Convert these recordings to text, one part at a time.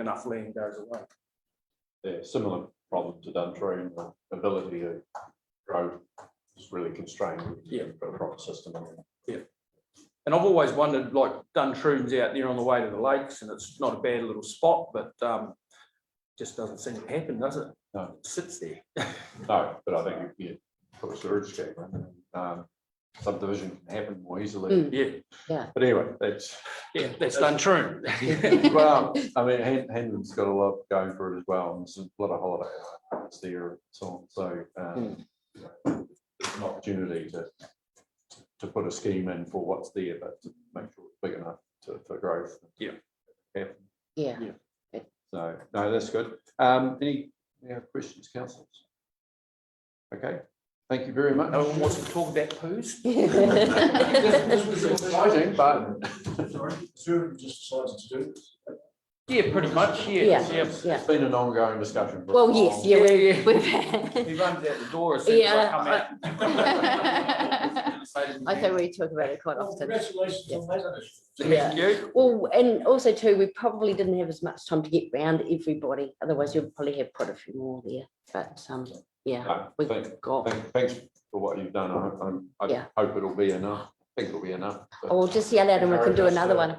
enough land goes away. Yeah, similar problem to Duntree, the ability to grow is really constrained. Yeah. For a proper system. Yeah. And I've always wondered, like Duntroon's out there on the way to the lakes, and it's not a bad little spot, but just doesn't seem to happen, does it? No. It sits there. No, but I think if you put a sewage scheme in, subdivision can happen more easily. Yeah. But anyway, that's Duntroon. well, I mean, Hendon's got a lot going for it as well, and there's a lot of holiday homes there and so on. So there's an opportunity to put a scheme in for what's there, but to make sure it's big enough for growth. Yeah. Yeah. So no, that's good. Any questions, councillors? Okay. Thank you very much. No one wants to talk about poos? This was exciting, but Sorry, Stuart just decided to do this. Yeah, pretty much. Yeah. it's been an ongoing discussion. for a Well, while. yes, yeah, Yeah. we've He runs out the door as soon as I come out. I think we talk about it quite Well, often. congratulations on that initiative. Thank you. Well, and also too, we probably didn't have as much time to get round everybody. Otherwise, you'll probably have quite a few more there. But yeah, No, we've got. Thanks for what you've done. I Yeah. hope it'll be enough. I think it'll be enough. but- Or just yell at and we can do another one.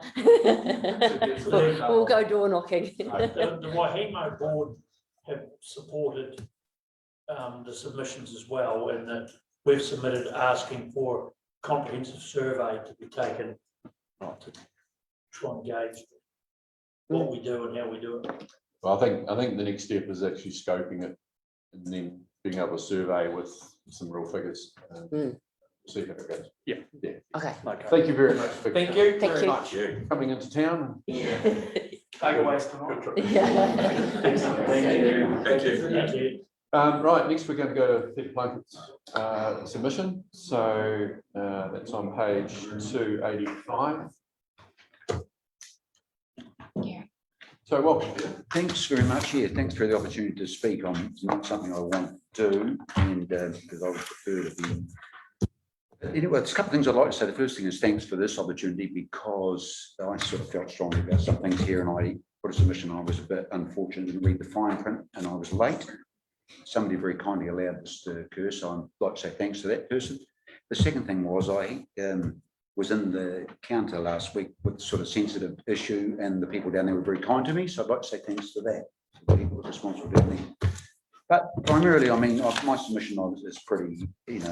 We'll go door knocking. The Wahimo board have supported the submissions as well, and that we've submitted asking for a comprehensive survey to be taken to try and gauge what we do and how we do it. Well, I think the next step is actually scoping it and then being able to survey with some real figures. See how it goes. Yeah. Okay. Thank you very much. for Thank you Thank very you. much. coming into town. Takeaways tonight. Thank you. Thank you. Right, next we're going to go to Peter Plunkett's submission. So that's on page 285. So welcome. Thanks very much. Yeah, thanks for the opportunity to speak on. It's not something I want to do, and because I would prefer to be. Anyway, there's a couple of things I'd like to say. The first thing is thanks for this opportunity, because I sort of felt strongly about some things here, and I put a submission. I was a bit unfortunate to read the fine print, and I was late. Somebody very kindly allowed this to occur, so I'd like to say thanks to that person. The second thing was I was in the counter last week with sort of sensitive issue, and the people down there were very kind to me, so I'd like to say thanks to that, to the people responsible down there. But primarily, I mean, my submission is pretty, it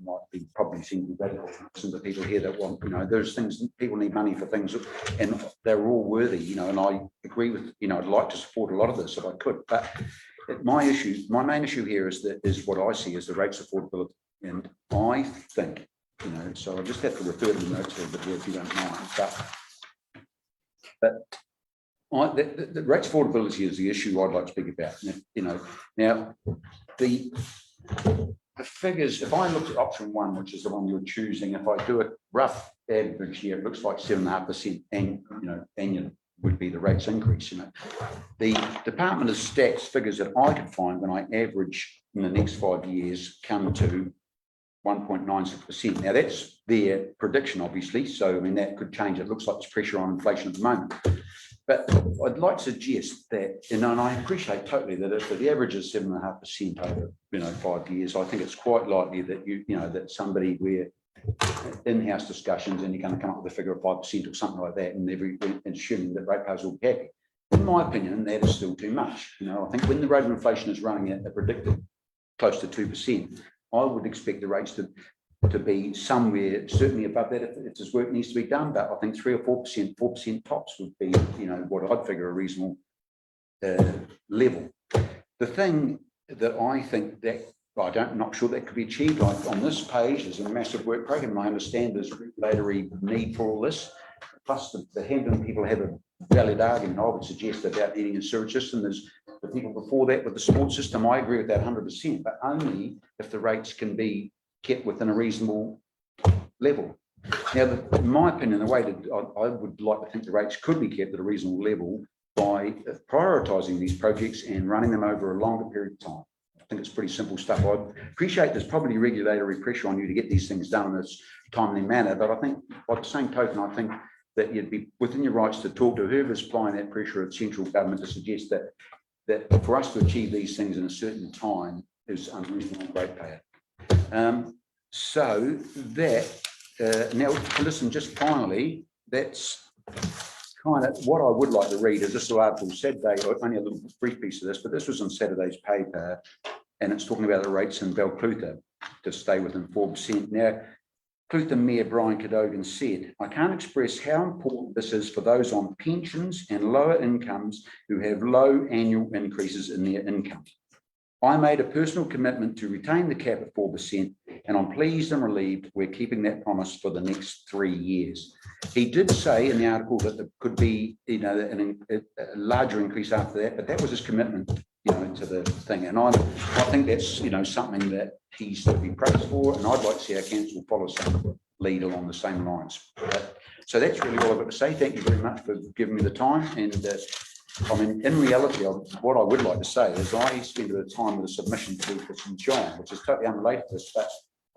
might be probably seem radical to some of the people here that want, there's things, people need money for things, and they're all worthy, and I agree with, I'd like to support a lot of this if I could, but my main issue here is what I see as the rates affordability, and I think, so I just have to refer to the notes a little bit here if you don't mind, but the rates affordability is the issue I'd like to speak about. Now the figures, if I looked at option one, which is the one you're choosing, if I do a rough average here, it looks like 7.5%, and annual would be the rates increase. The Department of Stats figures that I could find when I average in the next 5 years come to 1.96%. Now that's their prediction, obviously. So I mean that could change. It looks like there's pressure on inflation at the moment. But I'd like to suggest that, and I appreciate totally that if the average is 7.5% over 5 years, I think it's quite likely that that somebody where in-house discussions and you're going to come up with a figure of 5% or something like that, and assuming that ratepayers will be happy. In my opinion, that is still too much. I think when the rate of inflation is running at a predicted close to 2%, I would expect the rates to be somewhere certainly above that if this work needs to be done. But I think 3 or 4% tops would be, what I'd figure a reasonable level. The thing that I think that I'm not sure that could be achieved. Like on this page, there's a massive work program. I understand there's regulatory need for all this. Plus, the Hendon people have a valid argument, I would suggest, about needing a sewage system. There's the people before that with the sports system. I agree with that 100%, but only if the rates can be kept within a reasonable level. Now, in my opinion, the way that I would like to think the rates could be kept at a reasonable level by prioritising these projects and running them over a longer period of time. I think it's pretty simple stuff. I appreciate there's probably regulatory pressure on you to get these things done in this timely manner, but I think by the same token, I think that you'd be within your rights to talk to whoever's applying that pressure of central government to suggest that for us to achieve these things in a certain time is unreasonable and ratepayer. So that, now listen, just finally, that's kind of what I would like to read is this article Saturday, only a little brief piece of this, but this was in Saturday's paper, and it's talking about the rates in Balclutha to stay within 4%. Now, Clutha Mayor Brian Cadogan said, I can't express how important this is for those on pensions and lower incomes who have low annual increases in their income. I made a personal commitment to retain the cap at 4%, and I'm pleased and relieved we're keeping that promise for the next 3 years. He did say in the article that there could be, you know, a larger increase after that, but that was his commitment, you know, to the thing. And I think that's, you know, something that he's to be praised for, and I'd like to see our council follow some lead along the same lines. So that's really all I've got to say. Thank you very much for giving me the time. And I mean, in reality, what I would like to say is I spent a bit of time with a submission to St John, which is totally unrelated to this, but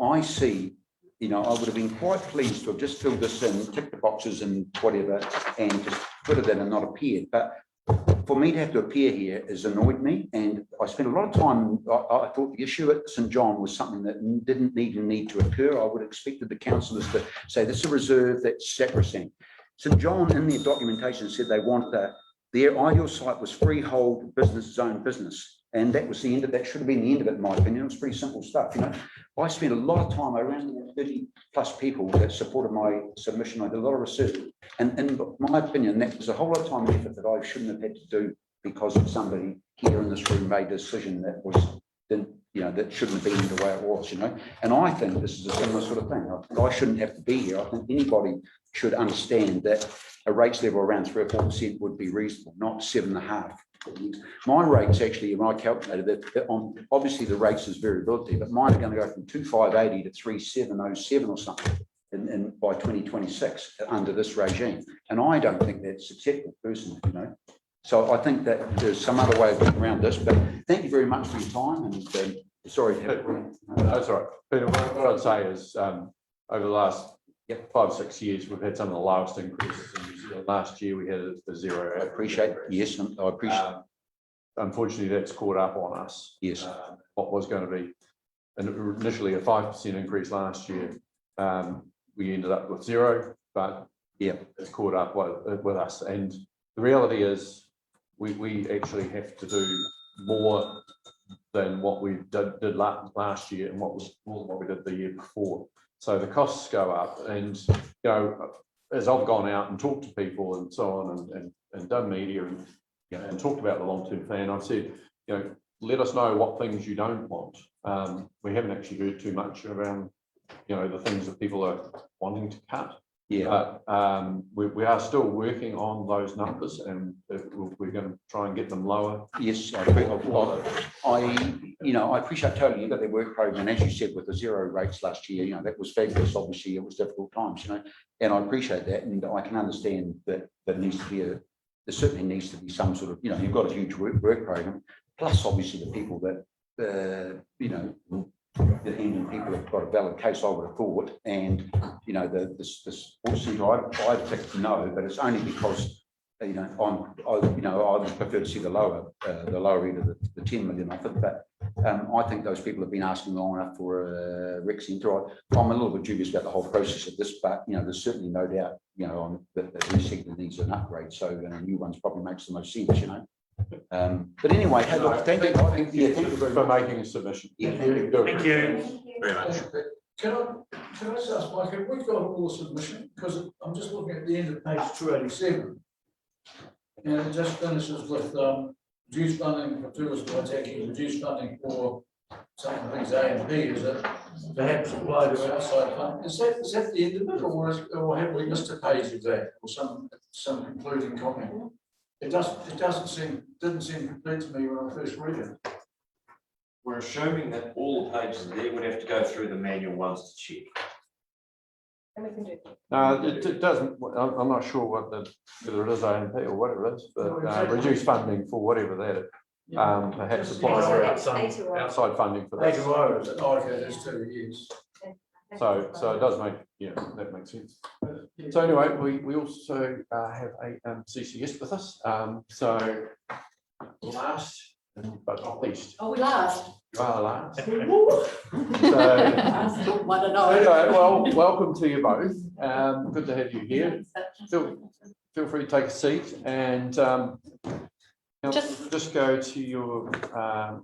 I see, you know, I would have been quite pleased to have just filled this in, ticked the boxes and whatever, and just put it in and not appeared. But for me to have to appear here has annoyed me, and I spent a lot of time. I thought the issue at St John was something that didn't need to occur. I would have expected the councillors to say this is a reserve that's sacrosanct. St John in their documentation said they wanted their ideal site was freehold business zone business, and that was the end of that. Should have been the end of it, in my opinion. It was pretty simple stuff, you know. I spent a lot of time around 30 plus people that supported my submission. I did a lot of research, and in my opinion, that was a whole lot of time and effort that I shouldn't have had to do because of somebody here in this room made a decision that that shouldn't have been the way it was, you know. And I think this is a similar sort of thing. I shouldn't have to be here. I think anybody should understand that a rates level around 3 or 4% would be reasonable, not 7.5%. My rates actually, when I calculated that, obviously the rates is variability, but mine are going to go from 2,580 to 3,707 or something by 2026 under this regime. And I don't think that's acceptable personally, you know. So I think that there's some other way of getting around this, but thank you very much for your time, and sorry. That's all right. Peter, what I'd say is over the last 5 or 6 years, we've had some of the lowest increases in New Zealand. Last year we had a zero. I appreciate, yes, I appreciate. Unfortunately, that's caught up on us. Yes. What was going to be initially a 5% increase last year, we ended up with zero, but yeah, it's caught up with us. And the reality is we actually have to do more than what we did last year and more than what we did the year before. So the costs go up, and you know, as I've gone out and talked to people and so on, and done media and talked about the long-term plan, I've said, you know, let us know what things you don't want. We haven't actually heard too much around, you know, the things that people are wanting to cut. Yeah. But we are still working on those numbers, and we're going to try and get them lower. Yes, I appreciate totally. You got the work program, as you said, with the zero rates last year. You know, that was fabulous. Obviously, it was difficult times. You know, and I appreciate that, and I can understand that there needs to be there certainly needs to be some sort of, you know, you've got a huge work program, plus obviously the people that you know, the Indian people have got a valid case, I would have thought, and you know, this sports centre, I picked no, but it's only because you know I would prefer to see the lower end of the 10 million of it, but I think those people have been asking long enough for a rec centre. I'm a little bit dubious about the whole process of this, but you know, there's certainly no doubt, you know, that the sector needs an upgrade, so a new one's probably makes the most sense, you know. But anyway, hey, look, thank you. Thank you for making a submission. Yeah, Thank you very much. Can I just ask, Mike, have we got all the submission? Because I'm just looking at the end of page 287. And it just finishes with reduced funding for tourist attacking, reduced funding for something things A and B, is it? Perhaps apply to outside funding. Is that the end of it, or have we missed a page of that, or some concluding comment? It didn't seem complete to me when I first read it. We're assuming that all the pages there would have to go through the manual ones to check. No, it doesn't. I'm not sure whether it is AMP or whatever it is, but reduce funding for whatever that is. Perhaps apply for outside funding for that. Oh, okay, there's 2 years. So it does make, yeah, that makes sense. So anyway, we also have a CCS with us. So last but not least, Oh, we last. you are last. So I don't know. anyway, well, welcome to you both. Good to have you here. Feel free to take a seat and now just go to your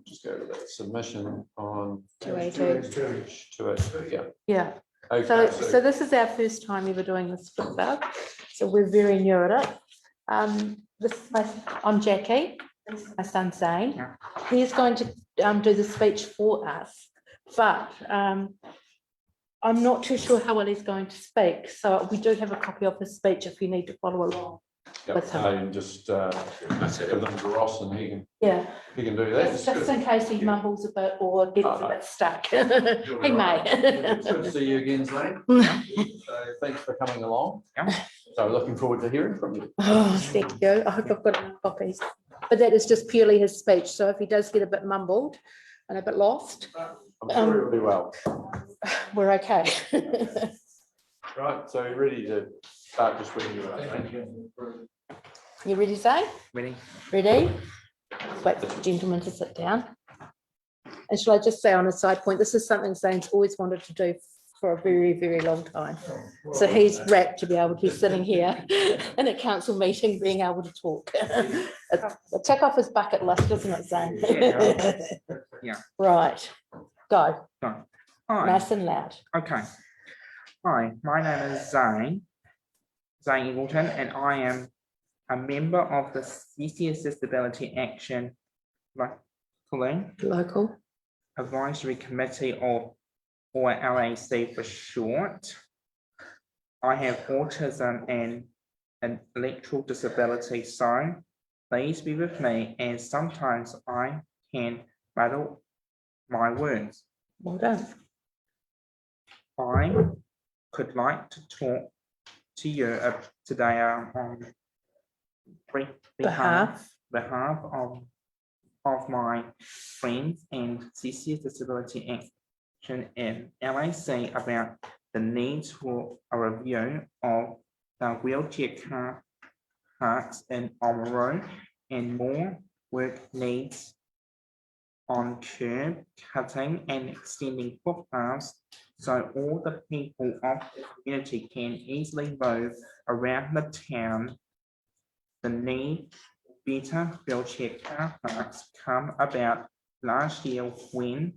just go to that submission on 282. yeah. Yeah, Okay, so this is our first time ever doing this flip book, so we're very new at it. I'm Jackie, this is my son Zane. He's going to do the speech for us, but I'm not too sure how well he's going to speak, so we do have a copy of his speech if you need to follow along. With him. and just give them to Ross and Yeah, he can do that. just in case he mumbles a bit or gets a bit stuck. He It's may. good to see you again, Zane. So thanks for coming along. So looking forward to hearing from you. Oh, thank you. I hope I've got enough copies. But that is just purely his speech. So if he does get a bit mumbled and a bit lost, I'm sure he'll be well. we're okay. Right, so you're ready to start just when you are. You ready, Zane? Ready? Ready? Wait for the gentleman to sit down. And shall I just say on a side point, this is something Zane's always wanted to do for a very, very long time. So he's rapt to be able to be sitting here in a council meeting, being able to talk. It's a tick off his bucket list, isn't it, Zane? Yeah. Right, go. Hi, Nice and loud. okay. Hi, my name is Zane Eagleton, and I am a member of the CCS Disability Action Local. Advisory Committee, or LAC for short. I have autism and an intellectual disability, so please be with me, and sometimes I can muddle my words. Well done. I could like to talk to you today on behalf of my friends and CCS Disability Action and LAC about the need for a review of the wheelchair car parks in Oamaru, and more work needs on curb cutting and extending footpaths so all the people of the community can easily move around the town. The need for better wheelchair car parks come about last year when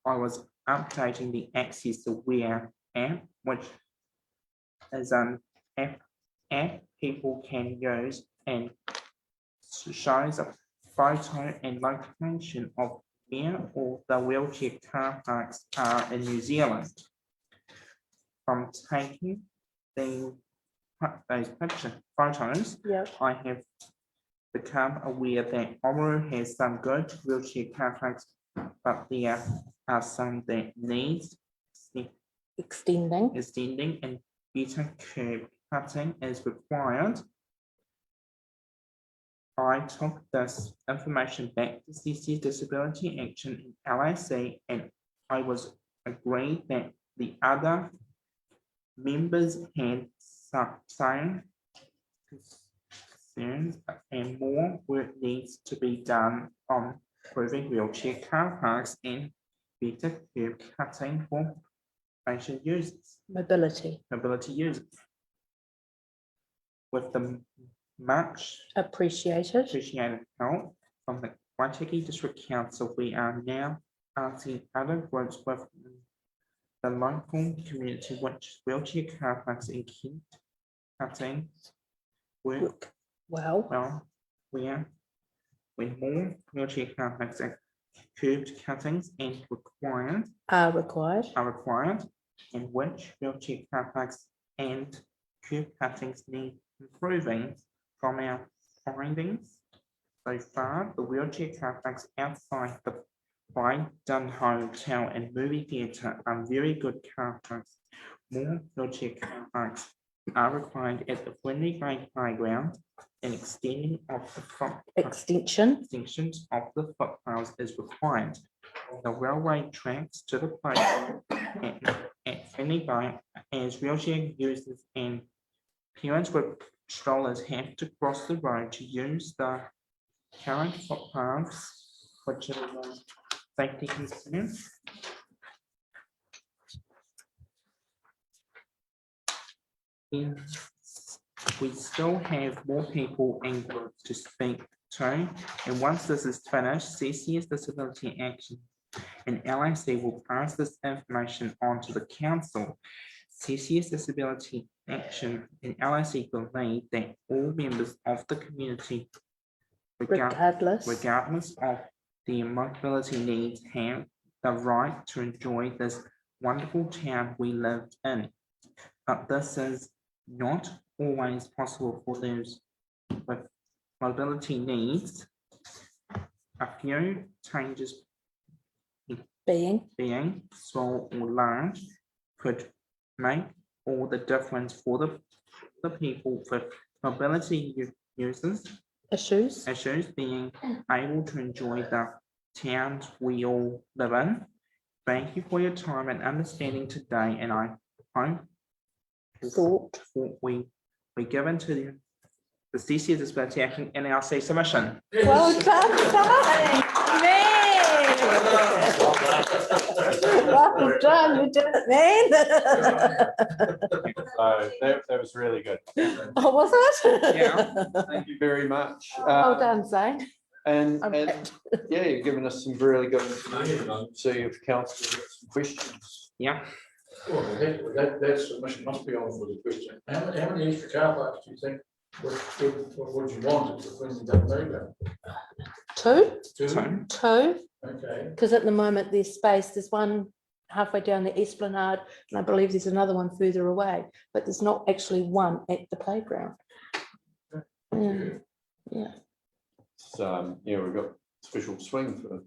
I was updating the Access Aware app, which is an app people can use and shows a photo and location of where all the wheelchair car parks are in New Zealand. From taking those photos, Yep. I have become aware that Oamaru has some good wheelchair car parks, but there are some that needs Extending. and better curb cutting is required. I took this information back to CC Disability Action in LAC, and I was agreed that the other members had some concerns and more work needs to be done on improving wheelchair car parks and better curb cutting for patient users, Mobility. mobility users. With the much Appreciated. appreciated help from the Waitaki District Council, we are now asking other groups with the local community which wheelchair car parks in Kent cutting work Well, when more wheelchair car parks and curbed cuttings and are required. are required, and which wheelchair car parks and curb cuttings need improving. From our findings so far, the wheelchair car parks outside the Dun Hotel and movie theatre are very good car parks. More wheelchair car parks are required at the Windy Bay Playground, and extending of the extensions of the footpaths is required. The railway tracks to the place at Windy Bay as wheelchair users and Parents with strollers have to cross the road to use the current footpaths for children safety concerns. We still have more people and groups to speak to, and once this is finished, CCS Disability Action and LIC will pass this information on to the council. CCS Disability Action and LIC believe that all members of the community, Regardless. regardless of their mobility needs, have the right to enjoy this wonderful town we live in. But this is not always possible for those with mobility needs. A few changes being small or large could make all the difference for the people with mobility users. Issues. Issues being able to enjoy the towns we all live in. Thank you for your time and understanding today, and I hope Thought. we given to the CCS Disability Action and LIC submission. Well done, Simon. Man. Well done, you did it, man. That was really good. Oh, was it? Yeah. Thank you very much. Well done, Zane. And, I'm and wrapped. yeah, you've given us some really good information. See if council has some questions. Yeah. Well, that submission must be on for the question. How many extra car parks do you think would you want it to bring the playground? Two. So, Okay. Because at the moment there's space. There's one halfway down the esplanade, and I believe there's another one further away, but there's not actually one at the playground. Yeah. So, yeah, we've got special swing for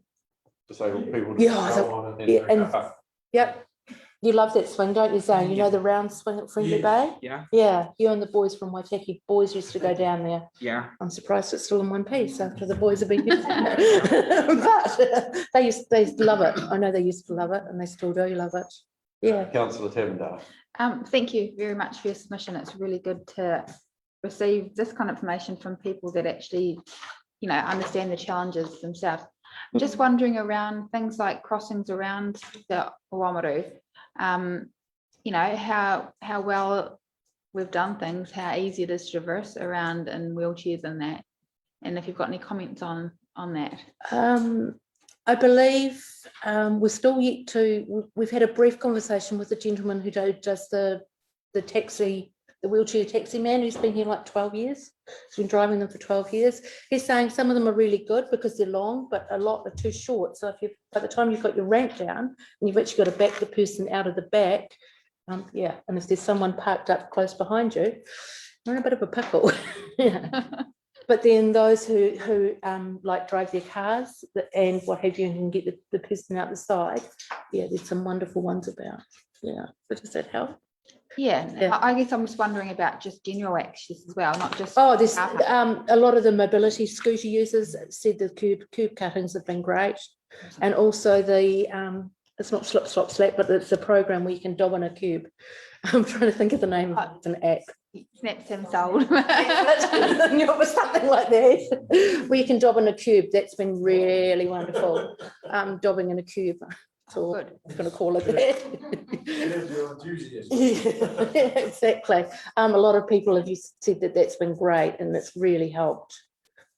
disabled people. to Yeah, go on and yeah, then and- go up. Yep. You love that swing, don't you, Zane? You know the round swing at Friendly Bay? yeah, Yeah, you and the boys from Waitaki boys used to go down there. yeah. I'm surprised it's still in one piece after the boys have been using it. But they love it. I know they used to love it and they still do love it. Yeah. Councillor Tavendale. Thank you very much for your submission. It's really good to receive this kind of information from people that actually, understand the challenges themselves. I'm just wondering around things like crossings around the Oamaru, how well we've done things, how easy it is to traverse around in wheelchairs and that, and if you've got any comments on that. I believe we're still yet to, we've had a brief conversation with the gentleman who does the taxi, the wheelchair taxi man who's been here like 12 years. He's been driving them for 12 years. He's saying some of them are really good because they're long, but a lot are too short. So if you, by the time you've got your ramp down and you've actually got to back the person out of the back, yeah, and if there's someone parked up close behind you, you're in a bit of a pickle. Yeah. But then those who like drive their cars and what have you, and can get the person out the side, yeah, there's some wonderful ones about. Yeah, but does that help? Yeah. I guess I'm just wondering about just general access as well, not just. Oh, there's car parks. a lot of the mobility scooter users said the curb cuttings have been great, and also the it's not slip slop slap, but it's a program where you can dob on a cube. I'm trying to think of the name of it. It's an app. Snaps him sold. It was something like that, where you can dob in a cube. That's been really wonderful. Dobbing in a cube. So Good. I'm going to call it that. There's your enthusiasm. Yeah, exactly. A lot of people have said that that's been great and it's really helped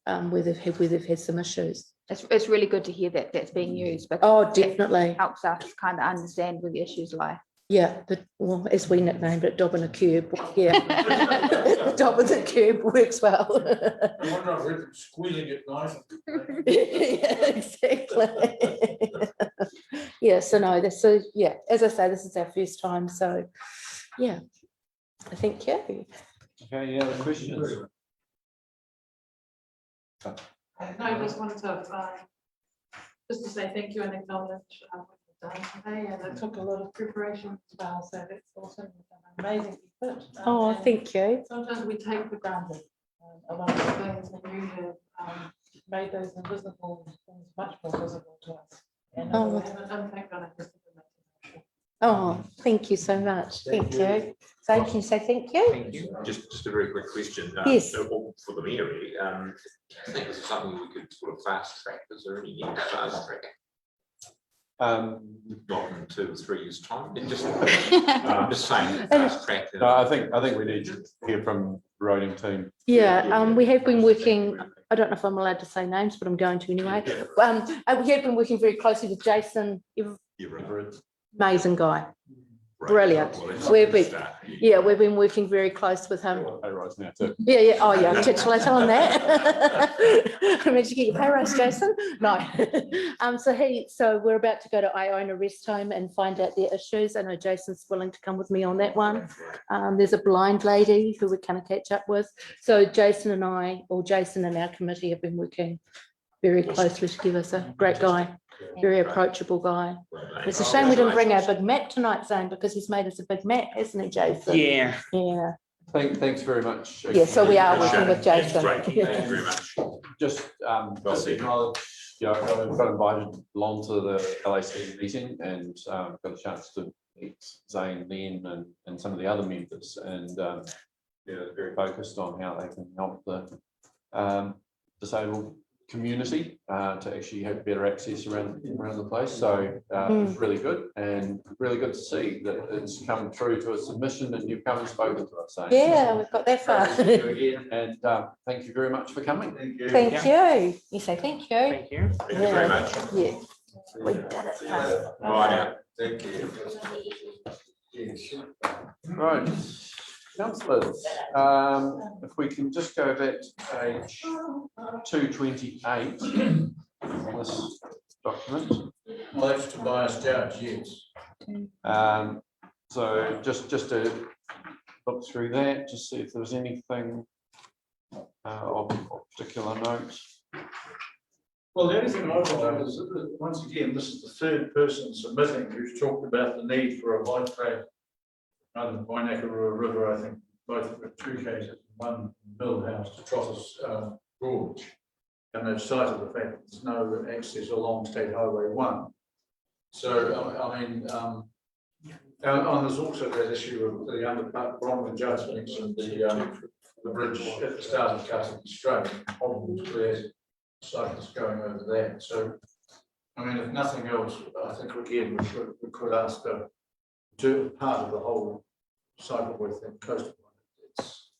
where they've had some issues. It's really good to hear that that's being used, but Oh, definitely. helps us kind of understand where the issues lie. Yeah, but well, as we nicknamed it, dob in a cube. Yeah, dob in the cube works well. I wonder if we're squealing at night. Yeah, exactly. Yeah, so no, this is, yeah, as I say, this is our first time, so yeah, thank you. Okay, any other questions? No, I just wanted to, just to say thank you and acknowledge what you've done today, and it took a lot of preparation as well, so that's awesome. You've done an amazing effort. Oh, and thank you. sometimes we take for granted a lot of things, and you have made those invisible things much more visible to us. And Oh. have an impact on our decision making. Oh, thank you so much. Thank you. So can you say thank you? Thank you. Just a very quick question. Yes. So for the mayor, really, I think this is something we could sort of fast track. Is there any need to fast track? Not in 2 or 3 years' time. I'm just saying fast track. No, I think we need to hear from the roading team. Yeah, we have been working, I don't know if I'm allowed to say names, but I'm going to anyway. We have been working very closely with Jason, amazing guy. Brilliant. We've been, yeah, we've been working very close with him. Pay rise now too. Yeah, oh yeah, shall I tell him that? I mean, you get your pay rise, Jason? No. So we're about to go to Iona Rest Home and find out their issues. I know Jason's willing to come with me on that one. There's a blind lady who we kind of catch up with. So Jason and our committee have been working very closely together. So great guy, very approachable guy. It's a shame we didn't bring our big map tonight, Zane, because he's made us a big map, hasn't he, Jason? Yeah. Yeah. Thanks very much. Yeah, so we are working with Jason. Great, thank you very much. Just acknowledge, I got invited along to the LAC meeting and got a chance to meet Zane, Lynn and some of the other members, and very focused on how they can help the disabled community to actually have better access around the place. So it's really good, and really good to see that it's come through to a submission and you've come and spoken to us. So Yeah, we've got that far. thank you again, and thank you very much for coming. Thank you. You say thank you. Thank you. Thank you very much. Yeah. We did it. Right. Thank you. Right, councillors, if we can just go back to page 228 on this document. Well, that's Tobias Judge, yes. So just to look through that, just see if there was anything of particular note. Well, the only thing I would note is that, once again, this is the third person submitting who's talked about the need for a light track rather than Wainakura River. I think both were 2 cases, one Mill House to Trotter's Gorge. And they've cited the fact that there's no access along State Highway 1. So, I mean, and there's also that issue of the undercut. Bronwyn Judge mentioned the bridge at the start of Cutting Straight, problems created, cyclists going over that. So, I mean, if nothing else, I think again we could ask to do part of the whole cycleway thing, coastal one. It's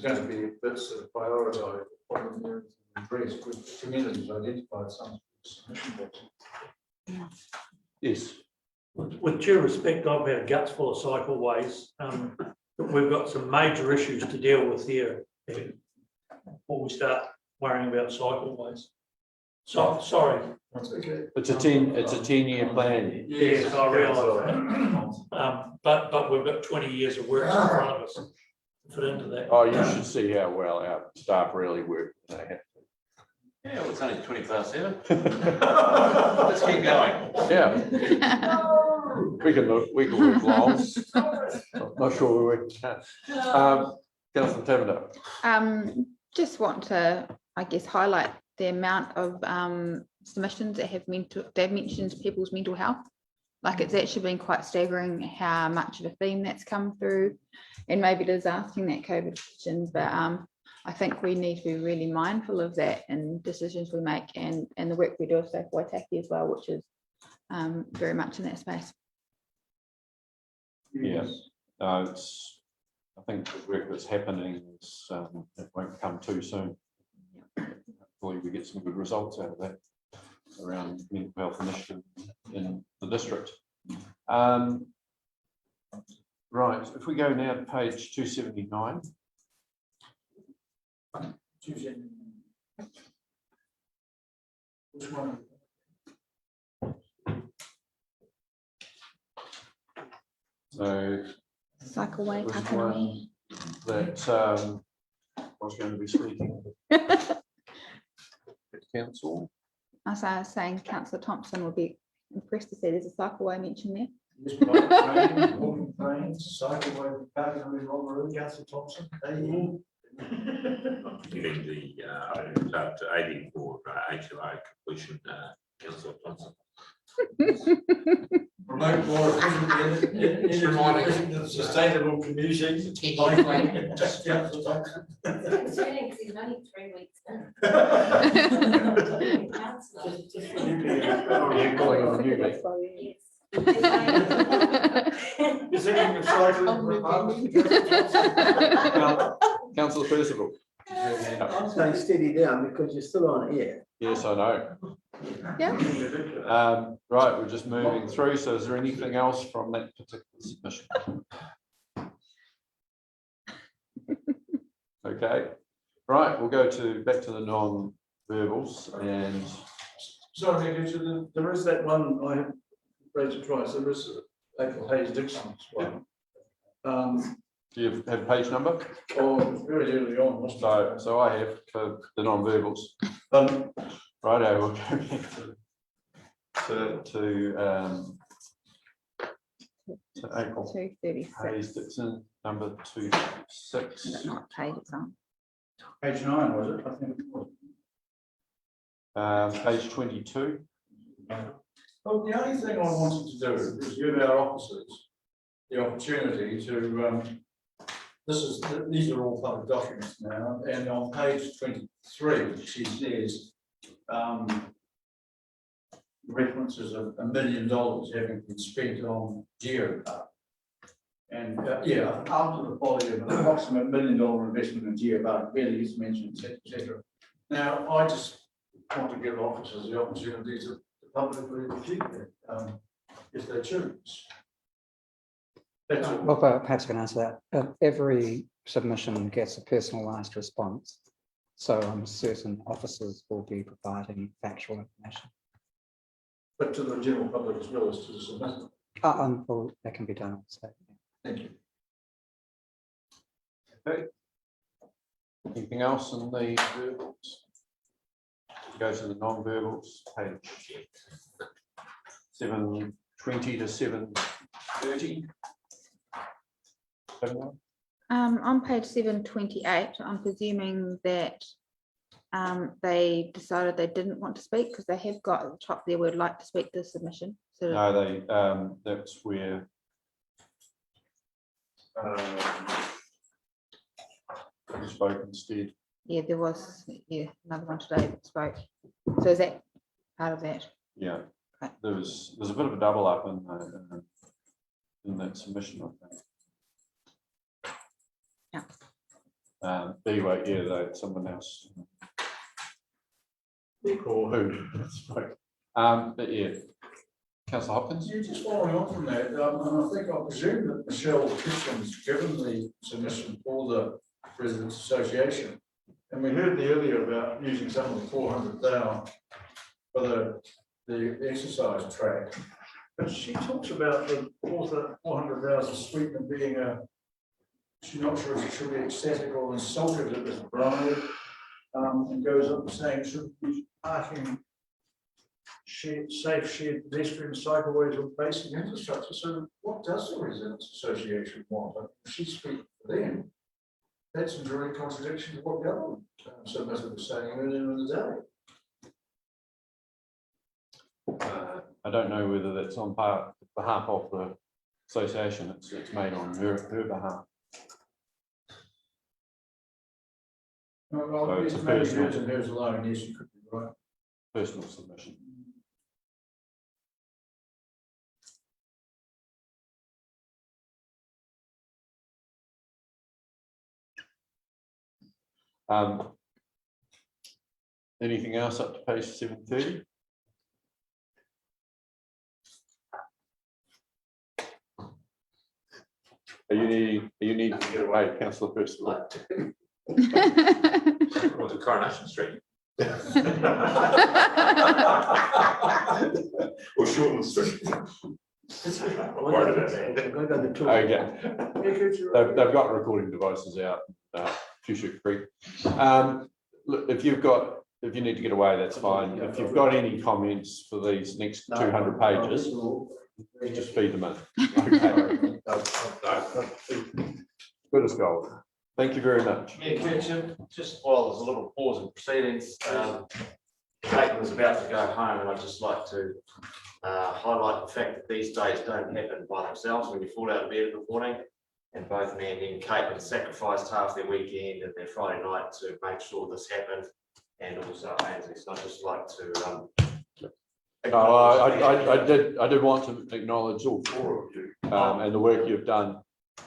going to be a bit sort of prioritised. Problem there is addressed with communities identified some submission boxes. Yes. With due respect, I've had guts full of cycleways. We've got some major issues to deal with here before we start worrying about cycleways. So, sorry. That's okay. It's a 10-year plan. Yes, I realise that. But we've got 20 years of work in front of us to fit into that. Oh, you should see how well our staff really work. They have to. Yeah, well, it's only 20/7. Let's keep going. Yeah. We can work long. Not sure we work. Councillor Tavender. Just want to, I guess, highlight the amount of submissions that have mentioned people's mental health. Like, it's actually been quite staggering how much of a theme that's come through, and maybe it is asking that COVID question, but I think we need to be really mindful of that in decisions we make and the work we do with Safe Waitaki as well, which is very much in that space. Yes, it's, I think the work that's happening is, it won't come too soon. Hopefully we get some good results out of that around mental health initiative in the district. Right, if we go now to page 279. Which one? So Cycleway, was Kakanui. one that I was going to be speaking at council. As I was saying, Councillor Thompson will be impressed to see there's a cycleway mentioned there. Yes, walking trains, cycleway, Kakanui, Longaroo, Councillor Thompson. Giving the chapter 84 HLA completion Councillor Thompson. Promote more efficient Just reminding- and sustainable commuting. Concerning, 'cause he's only 3 weeks in. Councillor. You're calling it a new meeting. Yes. Is anything exciting? Councillor Percival. I'm saying steady down because you're still on air. Yes, I know. Yeah. Right, we're just moving through. So is there anything else from that particular submission? Okay, right, we'll go back to the non-verbals and Sorry, Richard, there is that one I have raised it twice. There is April Hayes Dixon's one. do you have page number? Oh, very early on, wasn't it? So I have for the non-verbals. Righto, we'll go back to April 236. Hayes Dixon, number 26. Not paid, it's on. Page 9, was it? I think it was. Page 22. Well, the only thing I wanted to do is give our officers the opportunity to, these are all public documents now, and on page 23, she says, references of $1 million having been spent on geopark. And yeah, after the body of an approximate $1 million investment in geopark, barely is mentioned, etc. Now, I just want to give officers the opportunity to publicly refute that, if they choose. That's all. Well, perhaps I can answer that. Every submission gets a personalised response. So I'm certain officers will be providing factual information. But to the general public as well as to the submitter. Well, that can be done. So, Thank you. Okay. Anything else in the verbals? Go to the non-verbals, page 720 to 730. On page 728, I'm presuming that they decided they didn't want to speak because they have got at the top there would like to speak to the submission. So No, that's where you spoke instead. yeah, there was another one today that spoke. So is that part of that? Yeah, Okay. there's a bit of a double up in that submission, I think. Yeah. Anyway, yeah, someone else. Or who spoke. But yeah, Councillor Hopkins. Yeah, just following on from that, and I think I presume that Michelle Kitchen's given the submission for the Residents Association. And we heard earlier about using some of the 400,000 for the exercise track. But she talks about the 400,000 Sweetman being she's not sure if it should be ecstatic or insulted at this bride. And goes up saying should be parking safe shared pedestrian cycleways or basic infrastructure. So what does the Residents Association want? She's speaking for them. That's in direct contradiction to what government submitted was saying earlier in the day. I don't know whether that's on behalf of the association. It's made on her behalf. Well, it's a maybe personal- hers and hers alone, yes, you could be right. Personal submission. Anything else up to page 730? Are you need to get away, Councillor Percival? Or the Coronation Street. Or Shortland Street. I'm worried about that. Okay. They've got recording devices out, Fuchsia Creek. Look, if you need to get away, that's fine. If you've got any comments for these next 200 pages, just feed them in. Okay. Good as gold. Thank you very much. Yeah, Kitchen, just while there's a little pause in proceedings, Kate Clayton was about to go home, and I'd just like to highlight the fact that these days don't happen by themselves. When you fall out of bed in the morning, and both Mandy and Caitlin sacrificed half their weekend and their Friday night to make sure this happened, and also Ainsley. So I'd just like to. I did want to acknowledge all four of you and the work you've done.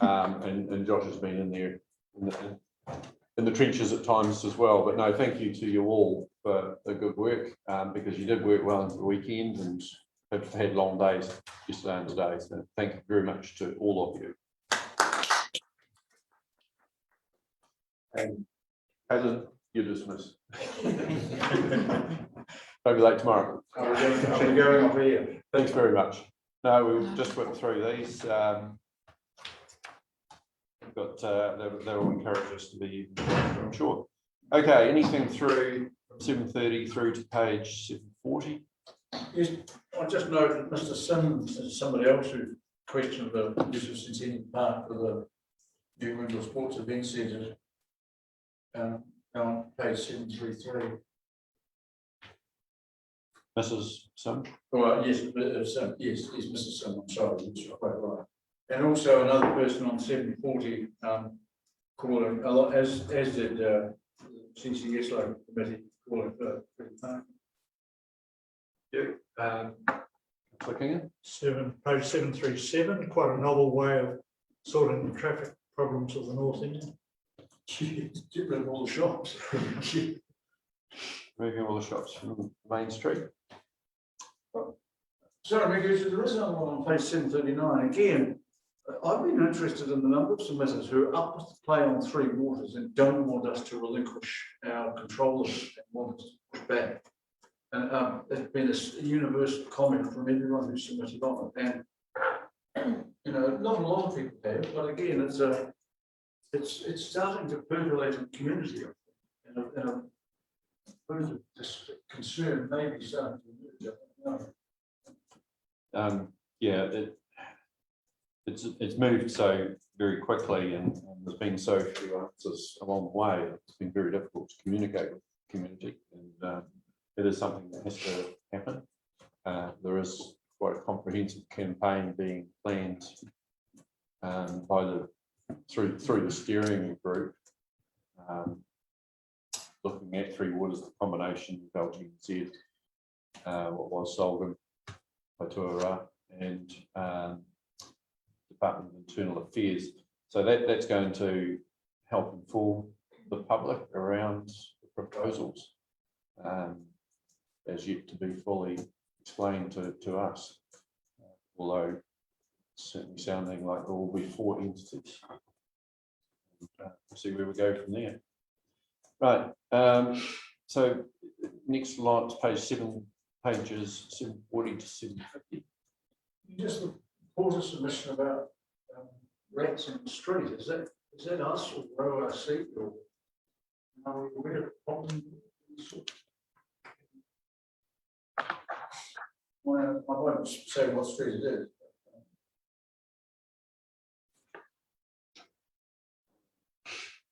And Josh has been in there in the trenches at times as well. But no, thank you to you all for the good work, because you did work well into the weekend and have had long days yesterday and today. So thank you very much to all of you. And Caitlin, you're dismissed. I'll be late tomorrow. Are we going off here? Thanks very much. No, we'll just whip through these. But they will encourage us to be, I'm sure. Okay, anything through 730 through to page 740? Yes, I just noted Mr. Sims and somebody else who questioned the use of Centennial Park for the New Window Sports Event Centre. On page 733. Mrs. Sim? Well, yes, Sim, yes, Mrs. Sim, I'm sorry, you're quite right. And also another person on 740 calling, as did CCS local committee calling for clicking it. Page 737, quite a novel way of sorting the traffic problems of the North End. Get rid of all the shops. Moving all the shops from Main Street. Sorry, because there is another one on page 739. Again, I've been interested in the number of submitters who are up to play on three waters and don't want us to relinquish our control of it and want us to push back. And there's been a universal comment from everyone who submitted on it. And you know, not a lot of people have, but again, it's starting to percolate in the community, and this concern may be starting to emerge. Yeah, it's moved so very quickly, and there's been so few answers along the way. It's been very difficult to communicate with the community, and it is something that has to happen. There is quite a comprehensive campaign being planned through the steering group, looking at three waters, the combination of LGZ, what was Solving, Patua, and Department of Internal Affairs. So that's going to help inform the public around the proposals, as yet to be fully explained to us, although certainly sounding like there will be 4 entities. We'll see where we go from there. Right. So next lot, pages 740 to 750. Just report a submission about rats in the street. Is that us or ORC or are we aware of the problem? I won't say what street it is.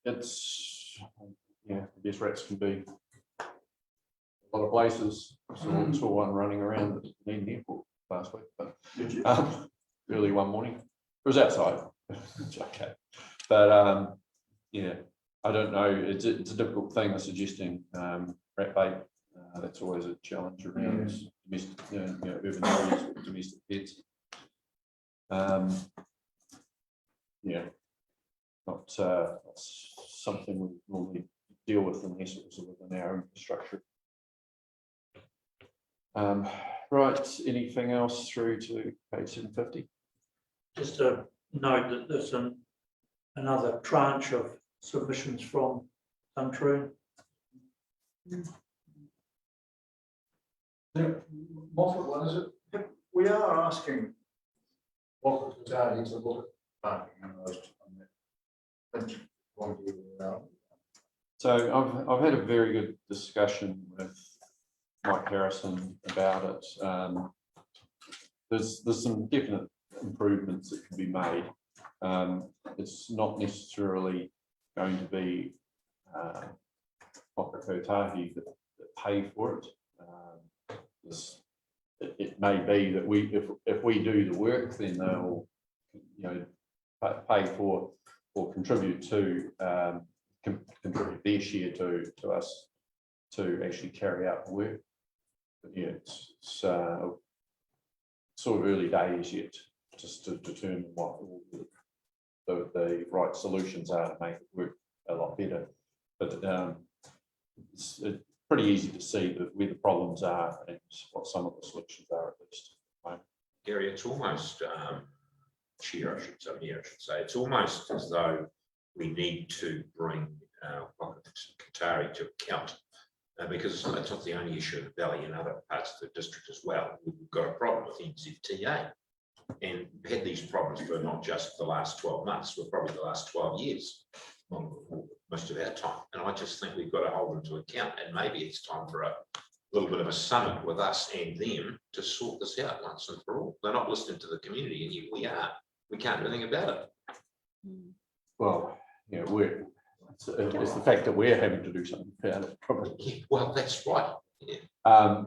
It's, yeah, I guess rats can be a lot of places. Saw one running around at the airport last week, but early one morning. It was outside. It's okay, but yeah, I don't know. It's a difficult thing. Of suggesting rat bait. That's always a challenge around domestic, urban areas with domestic pets. Yeah, not something we normally deal with unless it was within our infrastructure. Right, anything else through to page 750? Just to note that there's another tranche of submissions from Untitled. The Moffat one, is it? We are asking what the target to look at parking in those. So I've had a very good discussion with Mike Harrison about it. There's some definite improvements that can be made. It's not necessarily going to be Kotahi that pay for it. it may be that if we do the work, then they'll, pay for or contribute to, contribute their share to us to actually carry out the work. But yeah, it's sort of early days yet, just to determine what the right solutions are to make it work a lot better. But it's pretty easy to see where the problems are and what some of the solutions are, at least. Gary, it's almost, Chair, I should say, it's almost as though we need to bring Qatari to account, because it's not the only issue in the valley, in other parts of the district as well. We've got a problem with NZTA, and we've had these problems for not just the last 12 months, but probably the last 12 years, most of our time. And I just think we've got to hold them to account, and maybe it's time for a little bit of a summit with us and them to sort this out once and for all. They're not listening to the community, and yet we are. We can't do anything about it. Well, it's the fact that we're having to do something about it, probably. Yeah, well, that's right. Yeah.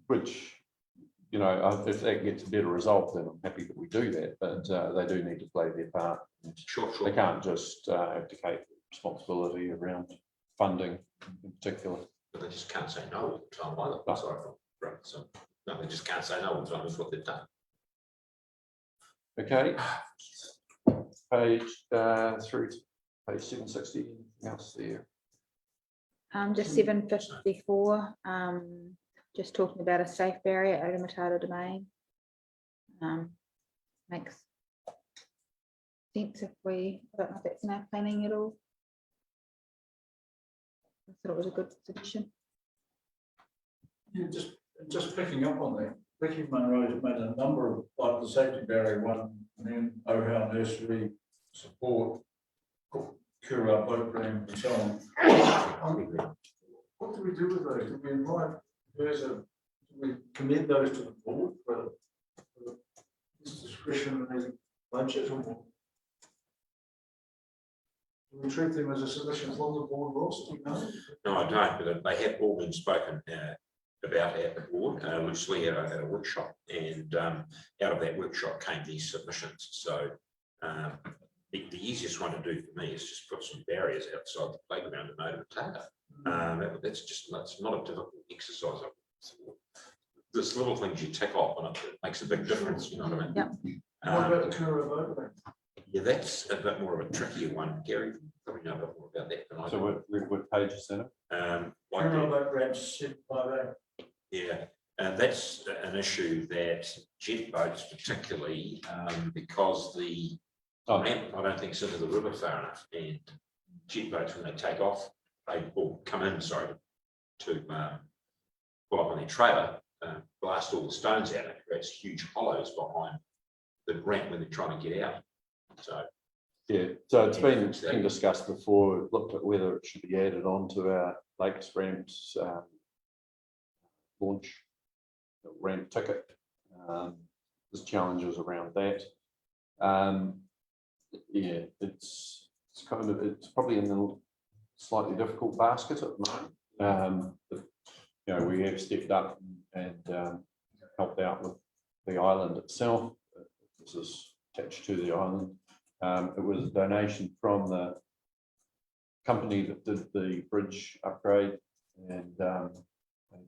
Which, if that gets a better result, then I'm happy that we do that, but they do need to play their part. Sure. They can't just abdicate responsibility around funding in particular. But they just can't say no all the time either. No. Sorry, right. So, no, they just can't say no all the time. That's what they've done. Okay. Page through to page 760. Anything else there? Just 754, just talking about a safe barrier at Untitled Domain. Makes sense if I don't know if that's in our planning at all. I thought it was a good suggestion. Yeah, just picking up on that, Vicky Munro's made a number of, like the safety barrier one, and then O'Hare Nursery support, Kura boat ramp and so on. What do we do with those? Do we invite, do we commit those to the board for this discretionary budget, or do we treat them as a submission from the board, Ross? Do you know? No, I don't, but they have all been spoken about at the board, loosely at a workshop, and out of that workshop came these submissions. So the easiest one to do for me is just put some barriers outside the playground and over the tailgate. That's not a difficult exercise. There's little things you tick off and it makes a big difference, you know what I mean? Yep. What about the Kura boat ramp? Yeah, that's a bit more of a trickier one. Gary, you probably know a bit more about that than I So do. what page is that? Like Kura boat ramp, 758. Yeah, and that's an issue that jet boats particularly, because the ramp, I don't think, is into the river far enough, and jet boats, when they take off, come in, sorry, to pull up on their trailer, blast all the stones out, and it creates huge hollows behind the ramp when they're trying to get out. So yeah, so it's been discussed before. We've looked at whether it should be added on to our lakes ramps launch ramp ticket. There's challenges around that. Yeah, it's probably in the slightly difficult basket at the moment. But, we have stepped up and helped out with the island itself. This is attached to the island. It was a donation from the company that did the bridge upgrade, and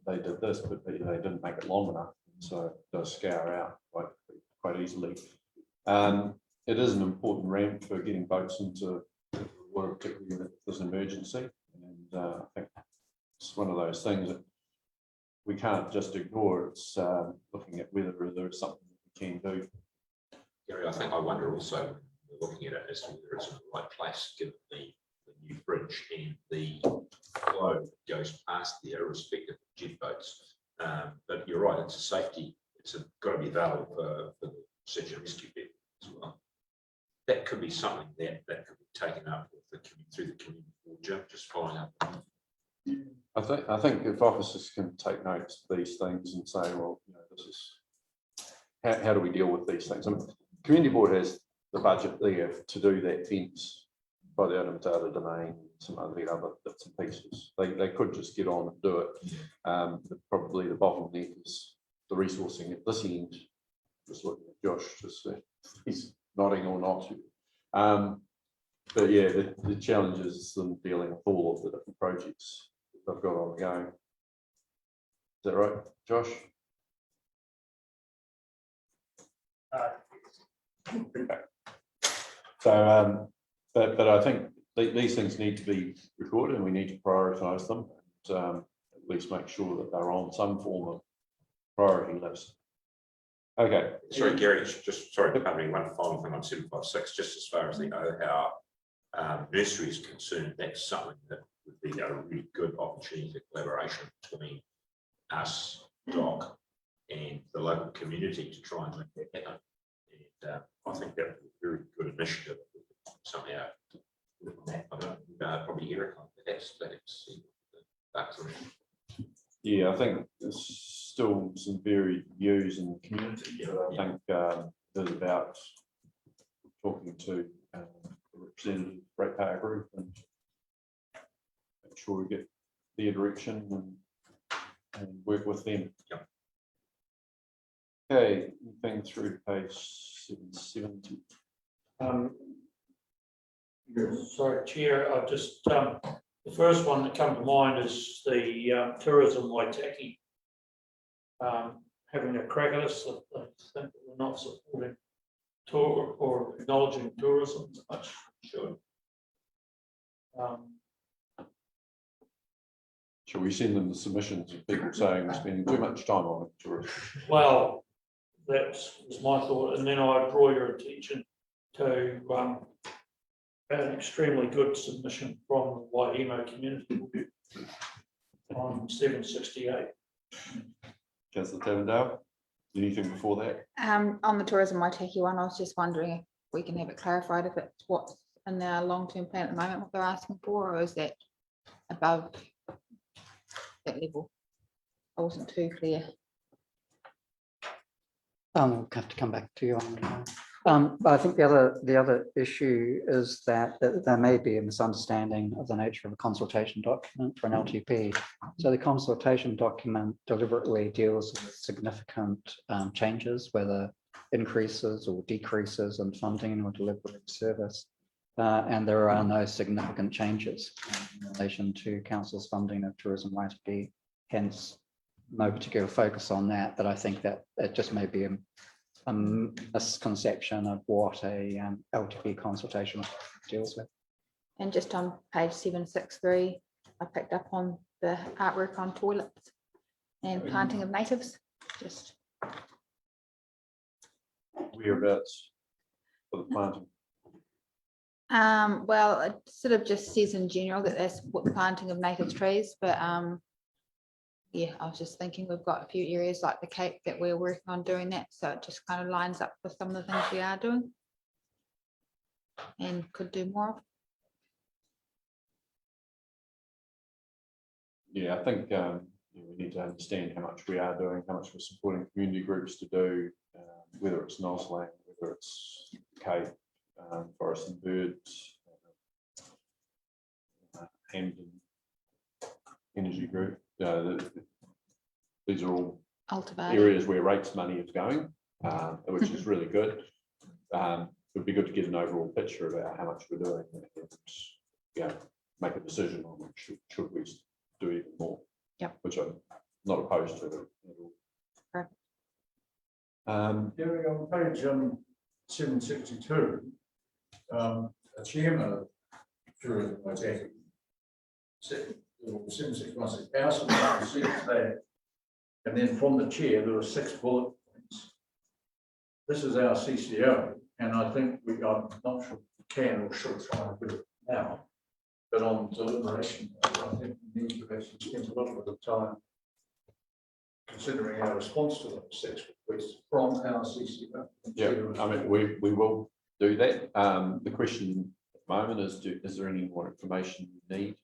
they did this, but they didn't make it long enough, so it does scour out quite easily. It is an important ramp for getting boats into water, particularly if there's an emergency, and I think it's one of those things that we can't just ignore. It's looking at whether there's something that we can do. Gary, I wonder also, looking at it as to whether it's in the right place, given the new bridge and the flow goes past there, irrespective of jet boats. But you're right, it's a safety, it's got to be available for the search and rescue people as well. That could be something that could be taken up with through the community board. Jim, just following up. I think if officers can take notes of these things and say, well, this is how do we deal with these things? The community board has the budget there to do that fence by the Untitled Domain some of the other bits and pieces. They could just get on and do it. Probably the bottleneck is the resourcing at this end. Just looking at Josh to see if he's nodding or not. But yeah, the challenge is them dealing with all of the different projects they've got on the go. Is that right, Josh? So, but I think these things need to be recorded and we need to prioritise them and at least make sure that they're on some form of priority list. Okay. Sorry, Gary, just sorry, covering one final thing on 756, just as far as the OHAR nursery is concerned, that's something that would be a really good opportunity for collaboration between us, DOC, and the local community to try and make that happen. And I think that would be a very good initiative somehow. I don't probably Eric, that's yeah, I think there's still some varied views in the community. I think there's about talking to the representative ratepayer group and make sure we get their direction and work with them. Yep. Okay, anything through to page 770. Sorry, Chair, I just, the first one that comes to mind is the tourism Waitaki. Having a crack at us, I think we're not supporting tour or acknowledging tourism as much as we should. Shall we send them the submissions of people saying we're spending too much time on tourism? Well, that was my thought, and then I draw your attention to an extremely good submission from the Waihemo community on 768. Councillor Tavendale, anything before that? On the tourism Waitaki one, I was just wondering if we can have it clarified if it's what's in their long-term plan at the moment, what they're asking for, or is that above that level? I wasn't too clear. We'll have to come back to you on that. But I think the other issue is that there may be a misunderstanding of the nature of a consultation document for an LTP. So the consultation document deliberately deals with significant changes, whether increases or decreases in funding or delivery of service. And there are no significant changes in relation to council's funding of tourism Waitaki, hence no particular focus on that, but I think that it just may be a misconception of what a LTP consultation deals with. And just on page 763, I picked up on the artwork on toilets and planting of natives. Just Whereabouts for the planting? well, it sort of just says in general that that's what the planting of native trees, but yeah, I was just thinking we've got a few areas like the Cape that we're working on doing that, so it just kind of lines up with some of the things we are doing and could do more of. Yeah, I think we need to understand how much we are doing, how much we're supporting community groups to do, whether it's Nosland, whether it's Cape, Forest and Birds, Hampton Energy Group. These are all areas where rates money is going, which is really good. It would be good to get an overall picture about how much we're doing and make a decision on should we do even more. Yep. Which I'm not opposed to at all. Perfect. Here we go, on page 762, a chairman of tourism Waitaki said, 761 says, and then from the chair there are 6 bullet points. This is our CCO, and I think I'm not sure we can or should try and do it now, but on deliberation, I think we need to actually spend a little bit of time considering our response to those 6 requests from our CCO. Yeah, I mean, we will do that. The question at the moment is there any more information you need?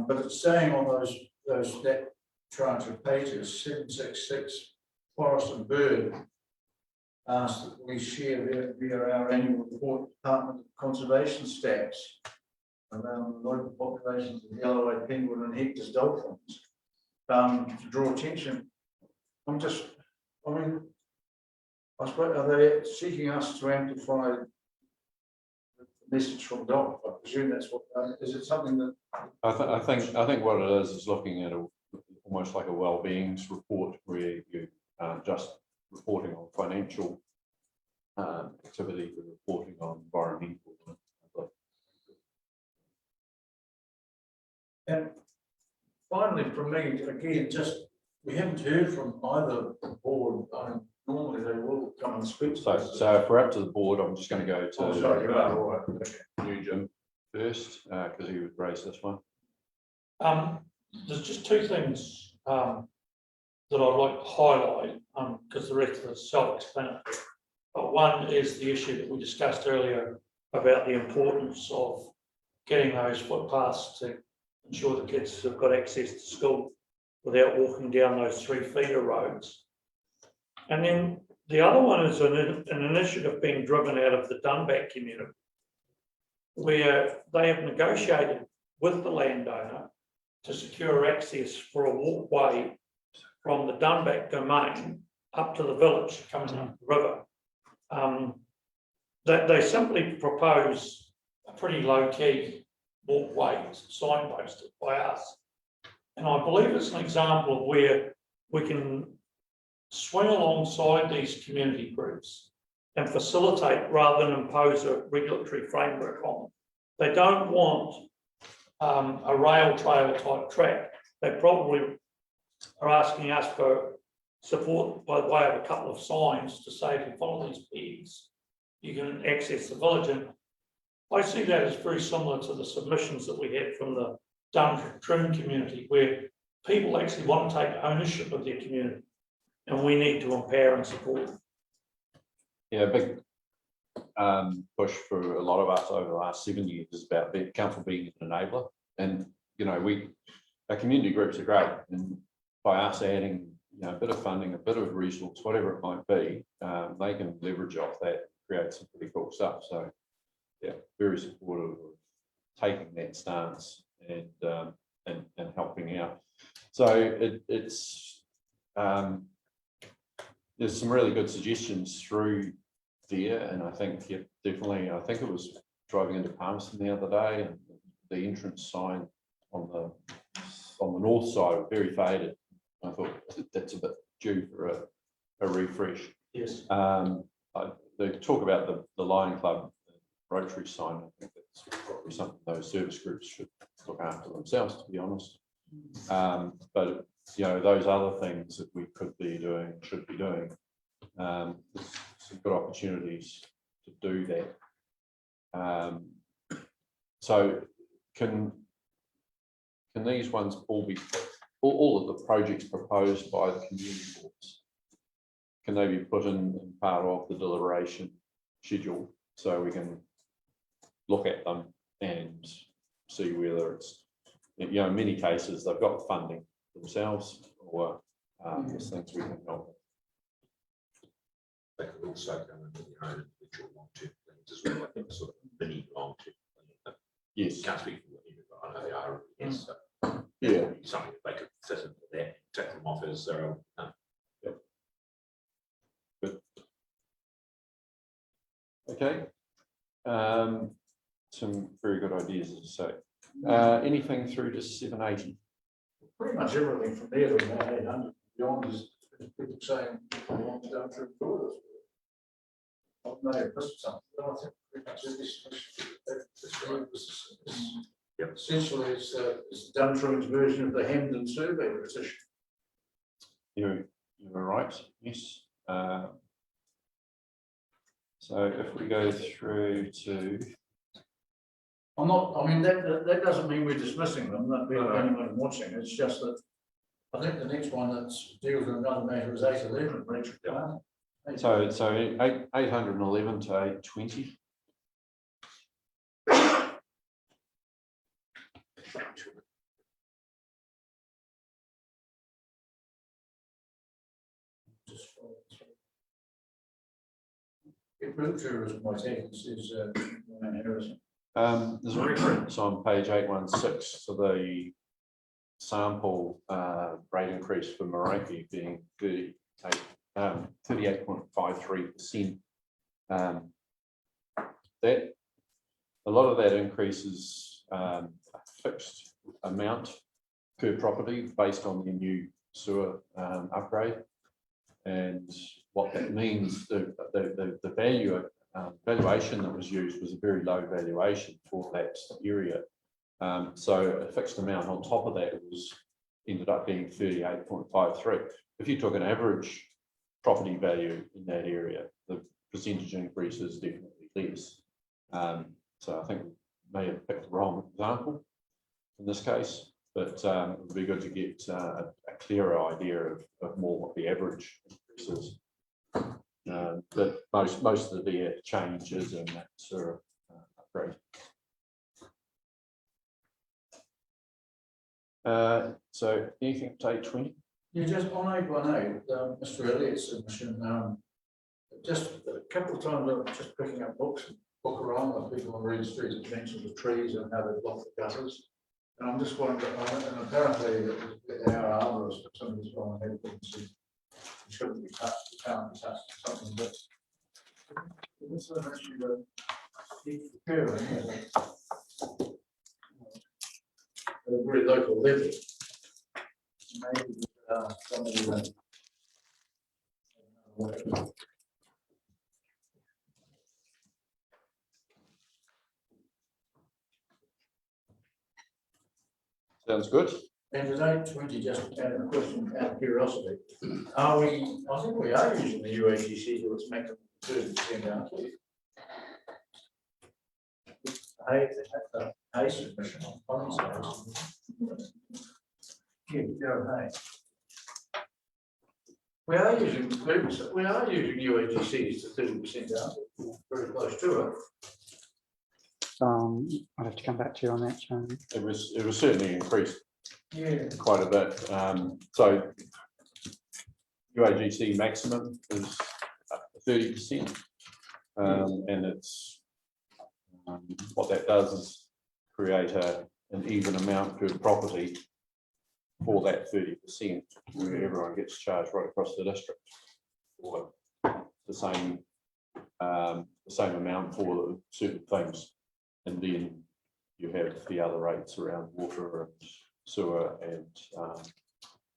But it's saying on that tranche of pages 766 Forest and Bird asked that we share via our annual report, Department of Conservation stats around the local populations of yellow-eyed penguin and Hector's dolphins, to draw attention. I mean, I suppose, are they seeking us to amplify the message from Doc? I presume that's what, is it something that? I think what it is looking at almost like a well-beings report where you just reporting on financial activity, but reporting on environmental. And finally, from me, again, just, we haven't heard from either board. Normally they will come and speak. So if we're up to the board, I'm just going to go to Oh, sorry, you are, all right. New Jim first, because he would raise this one. There's just two things that I'd like to highlight, because the rest of it's self-explanatory. But one is the issue that we discussed earlier about the importance of getting those footpaths to ensure the kids have got access to school without walking down those 3 feeder roads. And then the other one is an initiative being driven out of the Dunback community, where they have negotiated with the landowner to secure access for a walkway from the Dunback domain up to the village coming up the river. They simply propose a pretty low-key walkway signposted by us. And I believe it's an example of where we can swing alongside these community groups and facilitate rather than impose a regulatory framework on them. They don't want a rail trail type track. They probably are asking us for support by way of a couple of signs to say if you follow these pegs, you can access the village. And I see that as very similar to the submissions that we had from the Duntroon community, where people actually want to take ownership of their community, and we need to empower and support them. Yeah, a big push for a lot of us over the last 7 years is about the council being an enabler. And, you know, our community groups are great. And by us adding, you know, a bit of funding, a bit of resource, whatever it might be, they can leverage off that, create some pretty cool stuff. So, yeah, very supportive of taking that stance and helping out. So it's there's some really good suggestions through there, and I think definitely. I think it was driving into Palmerston the other day, and the entrance sign on the north side very faded. I thought that's a bit due for a refresh. Yes. They talk about the Lion Club Rotary sign. I think that's probably something those service groups should look after themselves, to be honest. But you know, those other things that we could be doing, should be doing, there's some good opportunities to do that. So can these ones all be, all of the projects proposed by the community boards, can they be put in part of the deliberation schedule so we can look at them and see whether it's, you know, in many cases they've got funding themselves, or there's things we can help. They could also go into their own individual long-term things as well. I think sort of mini long-term. Yes. Can't speak for what, I know they are. Yes. So Yeah. something that they could fit into that, take them off as their own. Good. Okay. Some very good ideas, as I say. Anything through to 780? Pretty much everything from there to about 800. Beyond is people saying they want to go through further. I may have missed something, but I think pretty much this essentially it's Duntroon's version of the Hamden survey petition. You're right, yes. So if we go through to, I mean, that doesn't mean we're dismissing them, that being anyone watching, it's just that I think the next one that deals with another matter is 811. so 811 to 820. It proved tourism, my text is, Harrison. There's a reference on page 816 to the sample rate increase for Meraki being 38.53%. That a lot of that increase is a fixed amount per property based on the new sewer upgrade. And what that means, the valuation that was used was a very low valuation for that area. So a fixed amount on top of that ended up being 38.53. If you took an average property value in that area, the percentage increase is definitely less. So I think we may have picked the wrong example in this case, but it would be good to get a clearer idea of more what the average increase is. But most of the changes in that sort of upgrade. So anything to take 20? Yeah, just on 818, Mr. Elliott's submission, just a couple of times I'm just picking up books, book around with people on Reed Street that mentions the trees and how they block the gutters. And I'm just wondering, and apparently our arborist, somebody's gone ahead and said it shouldn't be touched, the town is touched something, but this is an issue that keeps occurring at a very local level. Maybe somebody Sounds good. And at 820, just out of question, out of curiosity, are we, I think we are using the UAGC to its maximum 30%, aren't we? Hey, submission on yeah, go ahead. We are using UAGCs to 30%, aren't we? Very close to it. I'll have to come back to you on that, Chairman. It was certainly increased quite a bit. So UAGC maximum is up to 30%, and it's what that does is create an even amount per property for that 30%, where everyone gets charged right across the district for the same amount for certain things. And then you have the other rates around water and sewer and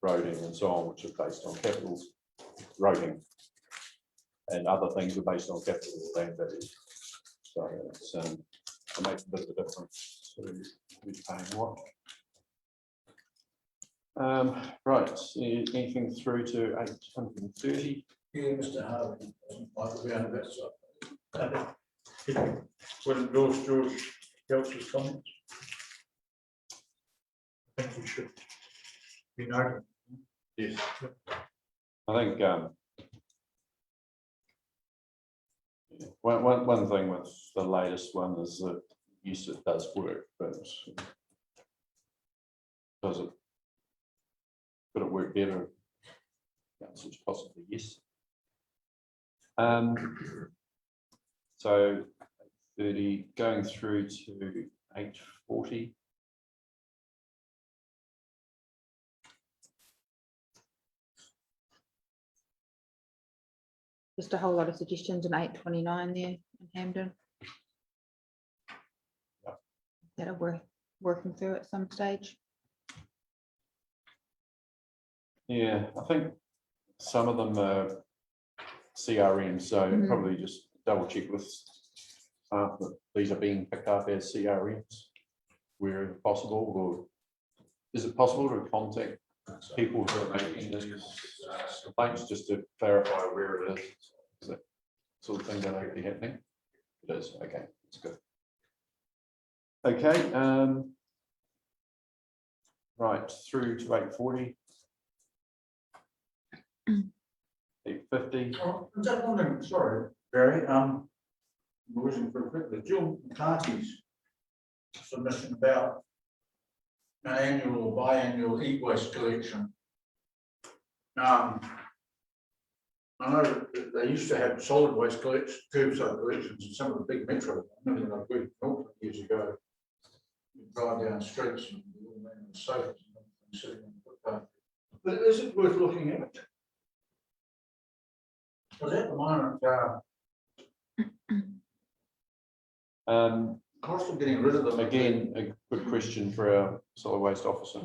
roading and so on, which are based on capital roading, and other things are based on capital land values. So it's, it makes a bit of a difference to who's paying what. Right, anything through to 830? Yeah, Mr. Harvey, might be on that side. Will endorse George Kelch's comments. I think we should be noted. Yes. I think one thing with the latest one is that yes, it does work, but does it? Could it work better? The answer is possibly yes. So 30 going through to 840. Just a whole lot of suggestions in 829 there in Hampden. Yep. That are working through at some stage. Yeah, I think some of them are CRM, so probably just double check with staff that these are being picked up as CRMs where possible, or is it possible to contact people who are making these complaints just to clarify where it is? Is that sort of thing that actually happening? It is, okay, that's good. Okay, right, through to 840. 850. Oh, I'm just wondering, sorry, Barry, losing for a quick, the Jill McCarthy's submission about an annual or biannual e-waste collection. I I know that they used to have solid waste collections, curbside collections in some of the big metros. I remember when I worked in Auckland years ago. You drive down streets and the little man on sofas and everything sitting on the footpath. But is it worth looking at? Because at the moment, cost of getting rid of them. Again, a good question for our solid waste officer.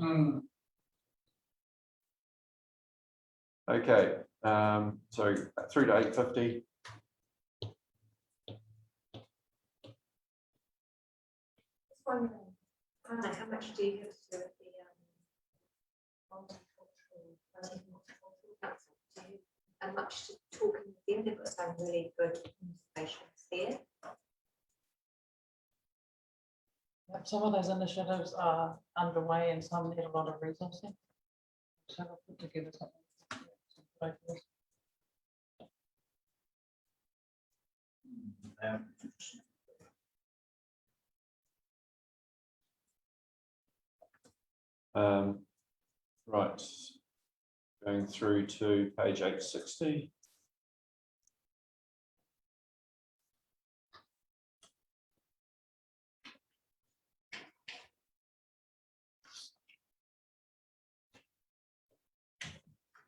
Okay, so through to 850. Wondering, how much do you have to do with the multicultural council? And much talking with them, they've got some really good conversations there. Some of those initiatives are underway and some need a lot of resourcing. So I'll put together something. Right, going through to page 860.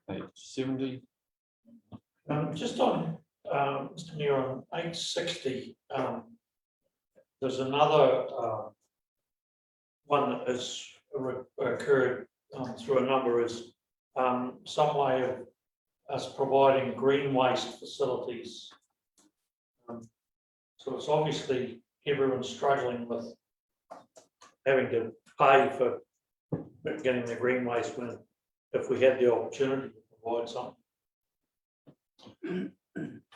Page 70. Just on, Mr. Mayor, on 860, there's another one that has occurred through a number is some way of us providing green waste facilities. So it's obviously everyone's struggling with having to pay for getting the green waste when if we had the opportunity to provide something.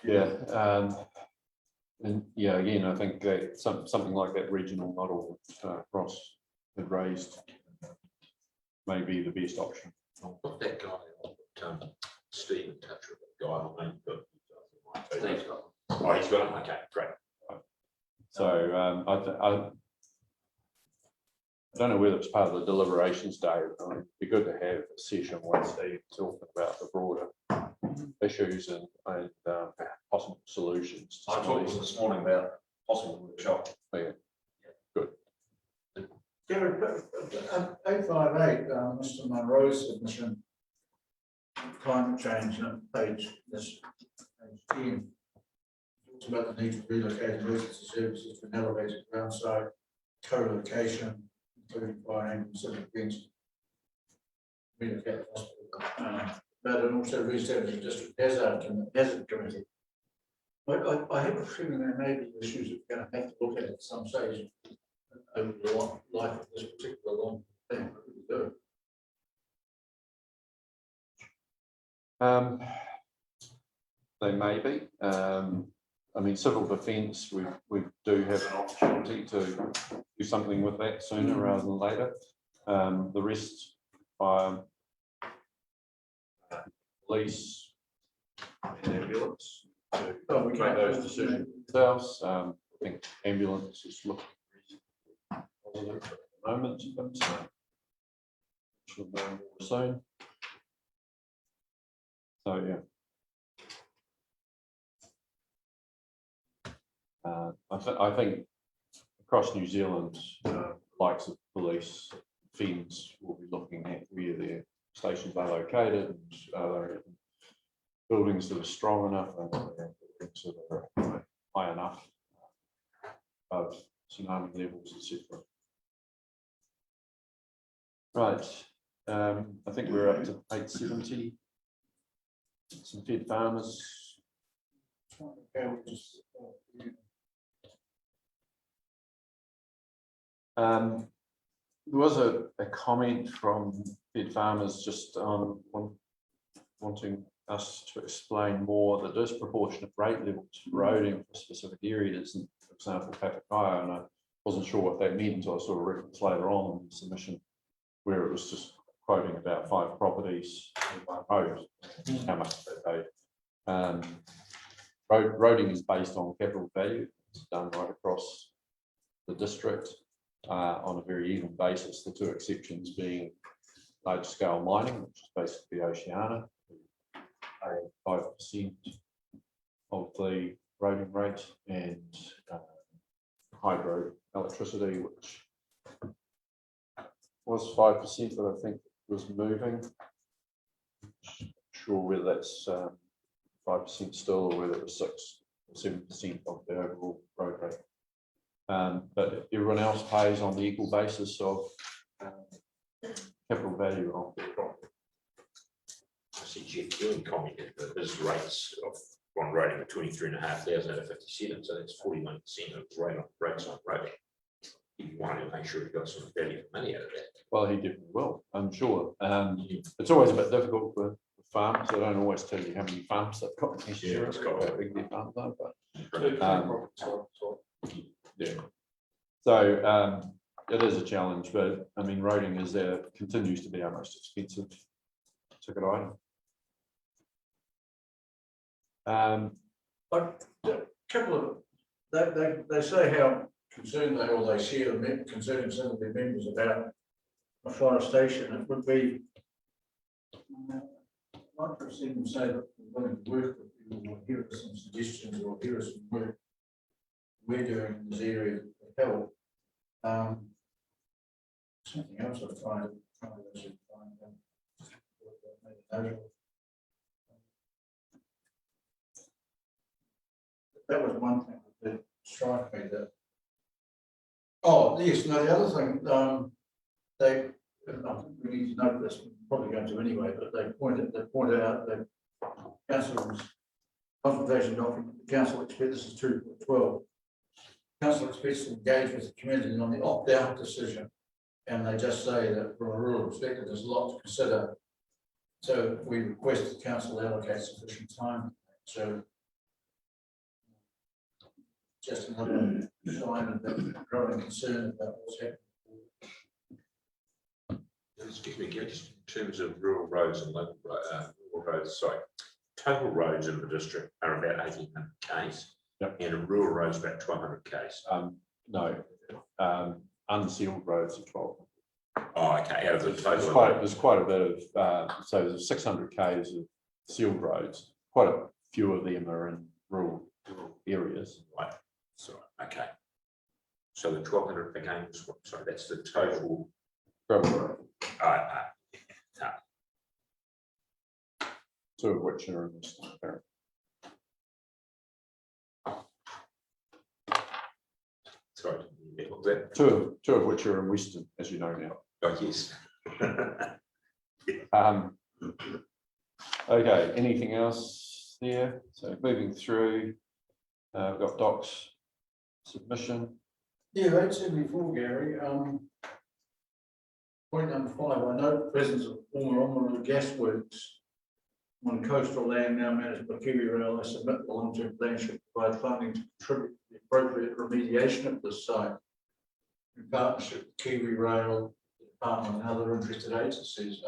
Yeah, and yeah, again, I think that something like that regional model Ross had raised may be the best option. I'll put that guy, I'll put Steve in touch with that guy. I'll make Steve's got him. Oh, he's got him. Okay, great. So I don't know whether it's part of the deliberations day. It'd be good to have a session with Steve talking about the broader issues and possible solutions. I talked this morning about possible workshop. Yeah. Good. Gary, 858, Mr. Monroe's submission, climate change, page 10. It's about the need to relocate emergency services to an elevated ground site, co-location, including fire and civic events. Relocate the hospital. But also re-establish a district hazard committee. But I have a feeling there may be issues that we're going to have to look at some stage over the life of this particular long thing. They may be. I mean, civil defence, we do have an opportunity to do something with that sooner rather than later. The rest, police and ambulance to make those decisions themselves. I think ambulance is looking positive at the moment, but should know more soon. So yeah. I think across New Zealand, likes of police, FENS will be looking at where their stations are located, buildings that are strong enough and buildings that are high enough of tsunami levels, etc. Right, I think we're up to 870. Some fed farmers. There was a comment from fed farmers just on wanting us to explain more the disproportionate rate levels for eroding for specific areas, and for example, Kakanui, and I wasn't sure what that meant until I saw a reference later on in the submission where it was just quoting about 5 properties in one road, how much they paid. Roading is based on capital value. It's done right across the district on a very even basis. The 2 exceptions being large scale mining, which is basically Oceania, who pay 5% of the roading rate, and hydro electricity, which was 5%, but I think was moving. Sure whether that's 5% still, or whether it was 6 or 7% of the overall road rate. But everyone else pays on the equal basis of capital value of their property. I see Jeff Ewing commented that his rates of one rating of 23,500 out of 57, so that's 41% of rates on roading. You want to make sure he got some value for money out of that. Well, he definitely will, I'm sure. It's always a bit difficult for farms. They don't always tell you how many farms they've got. Yeah, it's got how big their farms are, but yeah. So it is a challenge, but I mean, roading is continues to be our most expensive ticket item. But a couple of, they say how concerned they, or they share the concern some of their members about afforestation. It would be, I'd have seen them say that we're willing to work with people, or here are some suggestions, or here are some work we're doing in this area to help. Something else I've tried to actually find. That was one thing that struck me, that. Oh, yes, no, the other thing, they, we need to note this, we're probably going to anyway, but they pointed out that council's consultation document, the council expects, this is 2.12. Council expects to engage with the community on the opt-out decision, and they just say that from a rural perspective, there's a lot to consider. So we request the council allocate sufficient time. So just another sign of the growing concern about what's happening. Excuse me, just in terms of rural roads and local roads, sorry, total roads in the district are about 1,800 k's, yep, and rural roads about 1,200 k's. No, unsealed roads are 12. Oh, okay. Out of the total, there's quite a bit of so there's 600 k's of sealed roads. Quite a few of them are in rural areas. Right. So okay. So the 1,200 again, sorry, that's the total. Two of which are in this area. Sorry, what was that? Two of which are in Western, as you know now. Oh, yes. Okay, anything else there? So moving through, we've got docs submission. Yeah, 874, Gary. Point number 5, I note the presence of former gas works on coastal land now managed by Kiwi Rail. I submit the long-term plan should provide funding to contribute to the appropriate remediation of this site in partnership with Kiwi Rail, the department, and other interested agencies.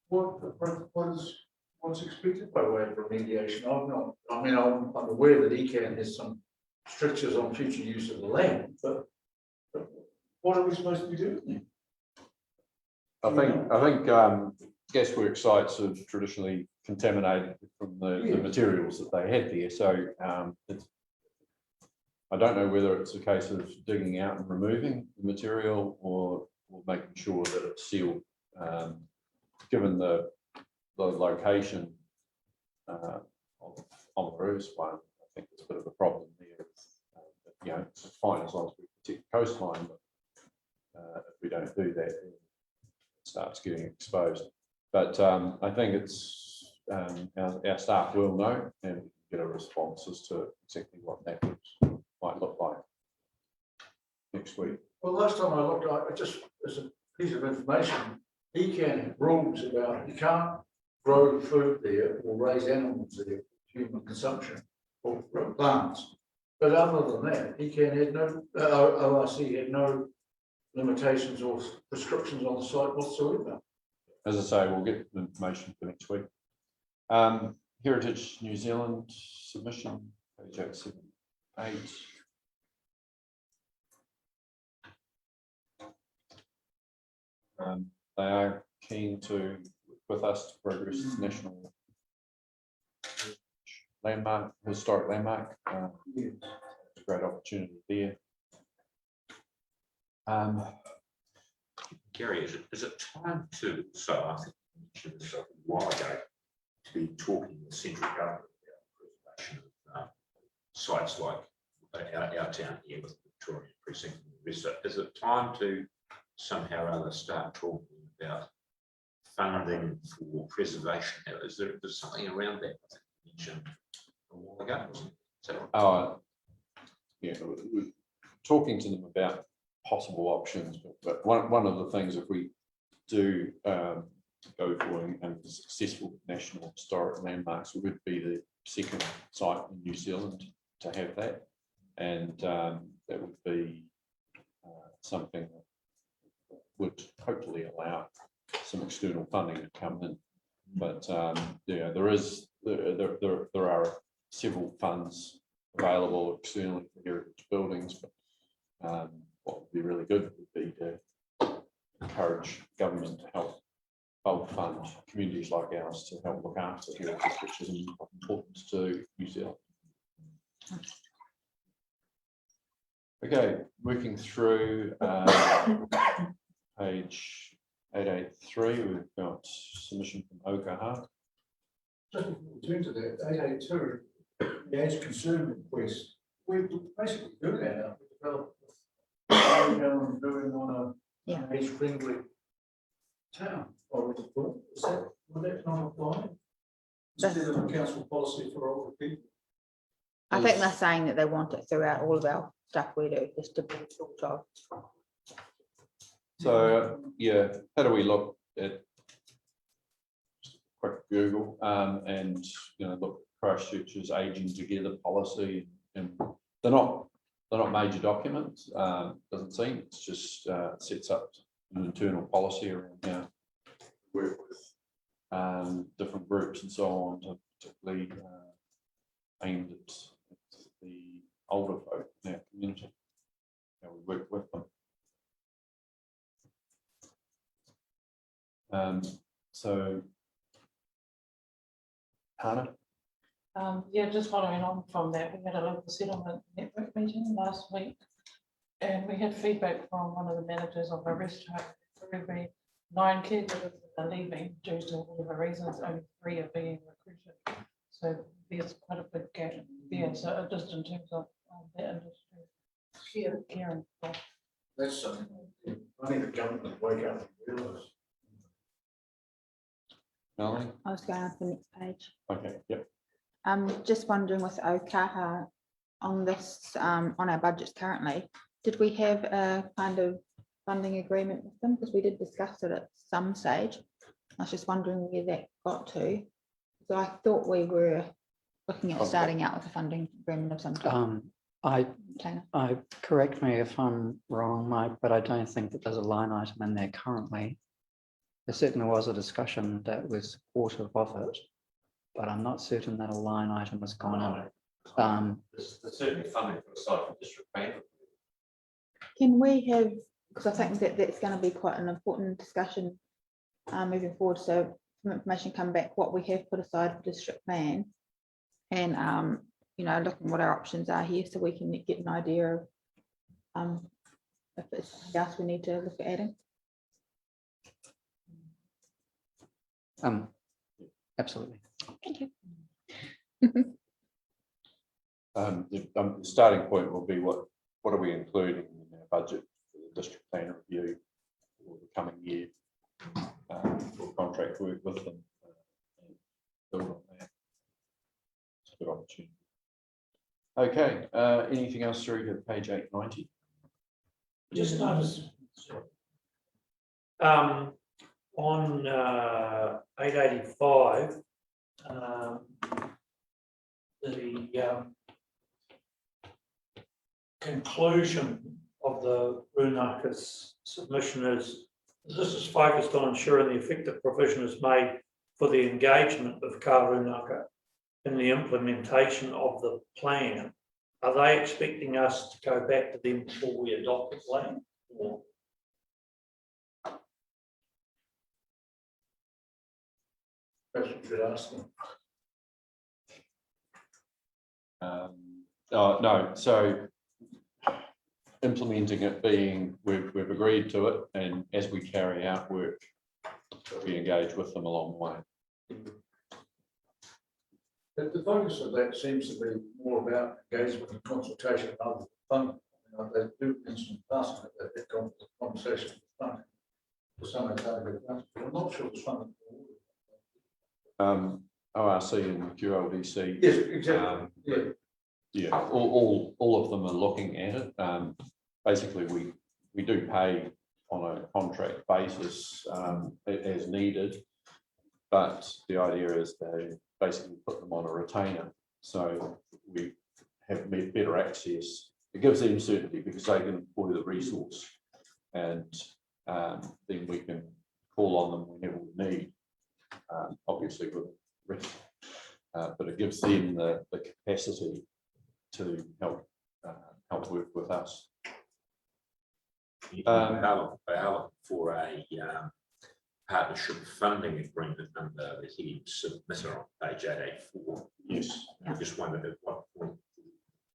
What's expected by way of remediation? I'm aware that ECAN has some strictures on future use of the land, but what are we supposed to be doing? I think gasworks sites have traditionally contaminated from the materials that they had there. So I don't know whether it's a case of digging out and removing the material or making sure that it's sealed. Given the location on the Bruce one, I think there's a bit of a problem there. You know, it's fine as long as we protect the coastline, but if we don't do that, it starts getting exposed. But I think it's our staff will know and get a response as to exactly what that might look like next week. Well, last time I looked, I just as a piece of information, ECAN had rules about you can't grow food there or raise animals there for human consumption or plants. But other than that, ECAN had no, ORC had no limitations or restrictions on the site whatsoever. As I say, we'll get the information for next week. Heritage New Zealand submission, page 878. They are keen to with us to progress this national landmark, historic landmark. It's a great opportunity there. Gary, is it time to, so I think you mentioned this a while ago, to be talking with central government about preservation of sites like our town here with Victoria Precinct. Is it time to somehow or other start talking about funding for preservation? Is there something around that? I think you mentioned a while ago. Yeah, we're talking to them about possible options, but one of the things, if we do go for and successful national historic landmarks, would be the second site in New Zealand to have that, and that would be something that would hopefully allow some external funding to come in. But yeah, there are several funds available externally for heritage buildings, but what would be really good would be to encourage government to help bulk fund communities like ours to help look after heritage, which is important to New Zealand. Okay, working through page 883, we've got submission from Okaha. Just before we turn to that, 882, the age concern request, we basically do that now. We develop doing on a age friendly town, or would that not apply? Instead of a council policy for older people? I think they're saying that they want it throughout all of our stuff we do, just to be sort of. So yeah, how do we look at just a quick Google and look at Christchurch's aging together policy, and they're not major documents, doesn't seem. It's just sets up an internal policy around work with different groups and so on, particularly aimed at the older folk in our community. How we work with them. So, Hannah? Yeah, just following on from that, we had a local settlement network meeting last week, and we had feedback from one of the managers of a rest home. For every 9 caregivers that are leaving due to whatever reasons, only 3 are being recruited. So there's quite a big gap there. So just in terms of that industry, caring. That's something I think the government wake up and realise. Melanie? I was going on to the next page. Okay, yep. Just wondering with Okaha on this, on our budgets currently, did we have a kind of funding agreement with them? Because we did discuss it at some stage. I was just wondering where that got to. So I thought we were looking at starting out with a funding agreement of some type. I correct me if I'm wrong, Mike, but I don't think that there's a line item in there currently. There certainly was a discussion that was supportive of it, but I'm not certain that a line item has gone in. There's certainly funding for the site for district plan. Can we have, because I think that that's going to be quite an important discussion moving forward. So some information come back what we have put aside for district plan, and looking what our options are here, so we can get an idea of if it's something else we need to look at adding. Absolutely. Thank you. The starting point will be what are we including in our budget for the district plan review for the coming year, for contract work with them, and build on that. It's a good opportunity. Okay, anything else through to page 890? Just notice on 885, the conclusion of the Runaka's submission is, this is focused on ensuring the effective provision is made for the engagement of Ka Runaka in the implementation of the plan. Are they expecting us to go back to them before we adopt the plan? Or? Perhaps we should ask them. Oh, no, so implementing it being, we've agreed to it, and as we carry out work, we engage with them along the way. But the focus of that seems to be more about engagement and consultation rather than funding. They do mention passing that they've got conversation with funding for some of the other grants, but I'm not sure it's funding. ORC and QLDC. Yes, exactly. Yeah, all of them are looking at it. Basically, we do pay on a contract basis as needed, but the idea is to basically put them on a retainer, so we have better access. It gives them certainty because they can employ the resource, and then we can call on them whenever we need. Obviously, with risk, but it gives them the capacity to help work with us. How for a partnership funding agreement under the heading submitter on page 884. Yes. I just wondered at what point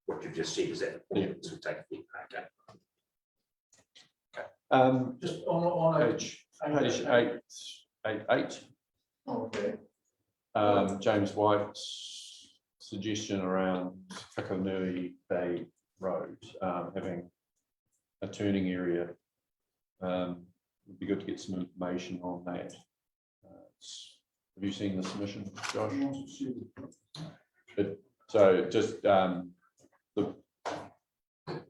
what you just said is that to take it. Okay. Just on page 888. Okay. James White's suggestion around Kakanui Bay Road having a turning area. Would be good to get some information on that. Have you seen the submission, Josh? So just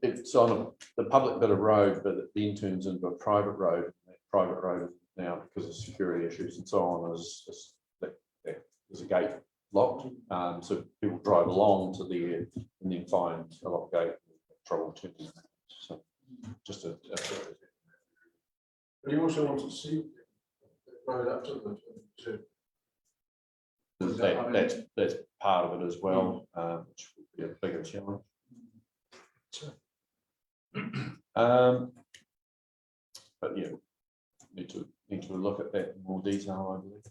it's on the public bit of road, but it then turns into a private road. That private road now, because of security issues and so on, there's a gate locked. So people drive along to there and then find a locked gate and trouble turning. So just a But you also want to see road up to the that's part of it as well, which would be a bigger challenge. But yeah, need to look at that in more detail, I believe.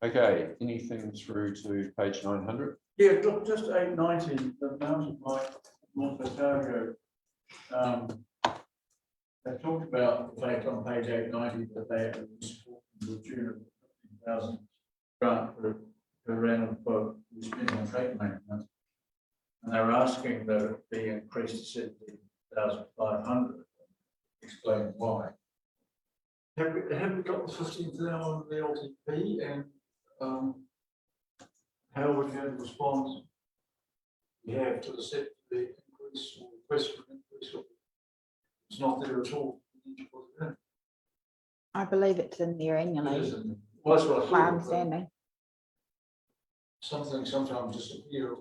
Okay, anything through to page 900? Yeah, look, just 890, the mountain bike, North Otago. They talked about the fact on page 890 that they had the tune of 15,000 grant per annum for spending on track maintenance. And they were asking that it be increased to 17,500. Explain why. Have we got the 15,000 on the LTP, and how would you respond? You have to the increase or request for an increase, or it's not there at all. I believe it's in there annually. Well, that's what I My thought. understanding. Something sometimes disappear.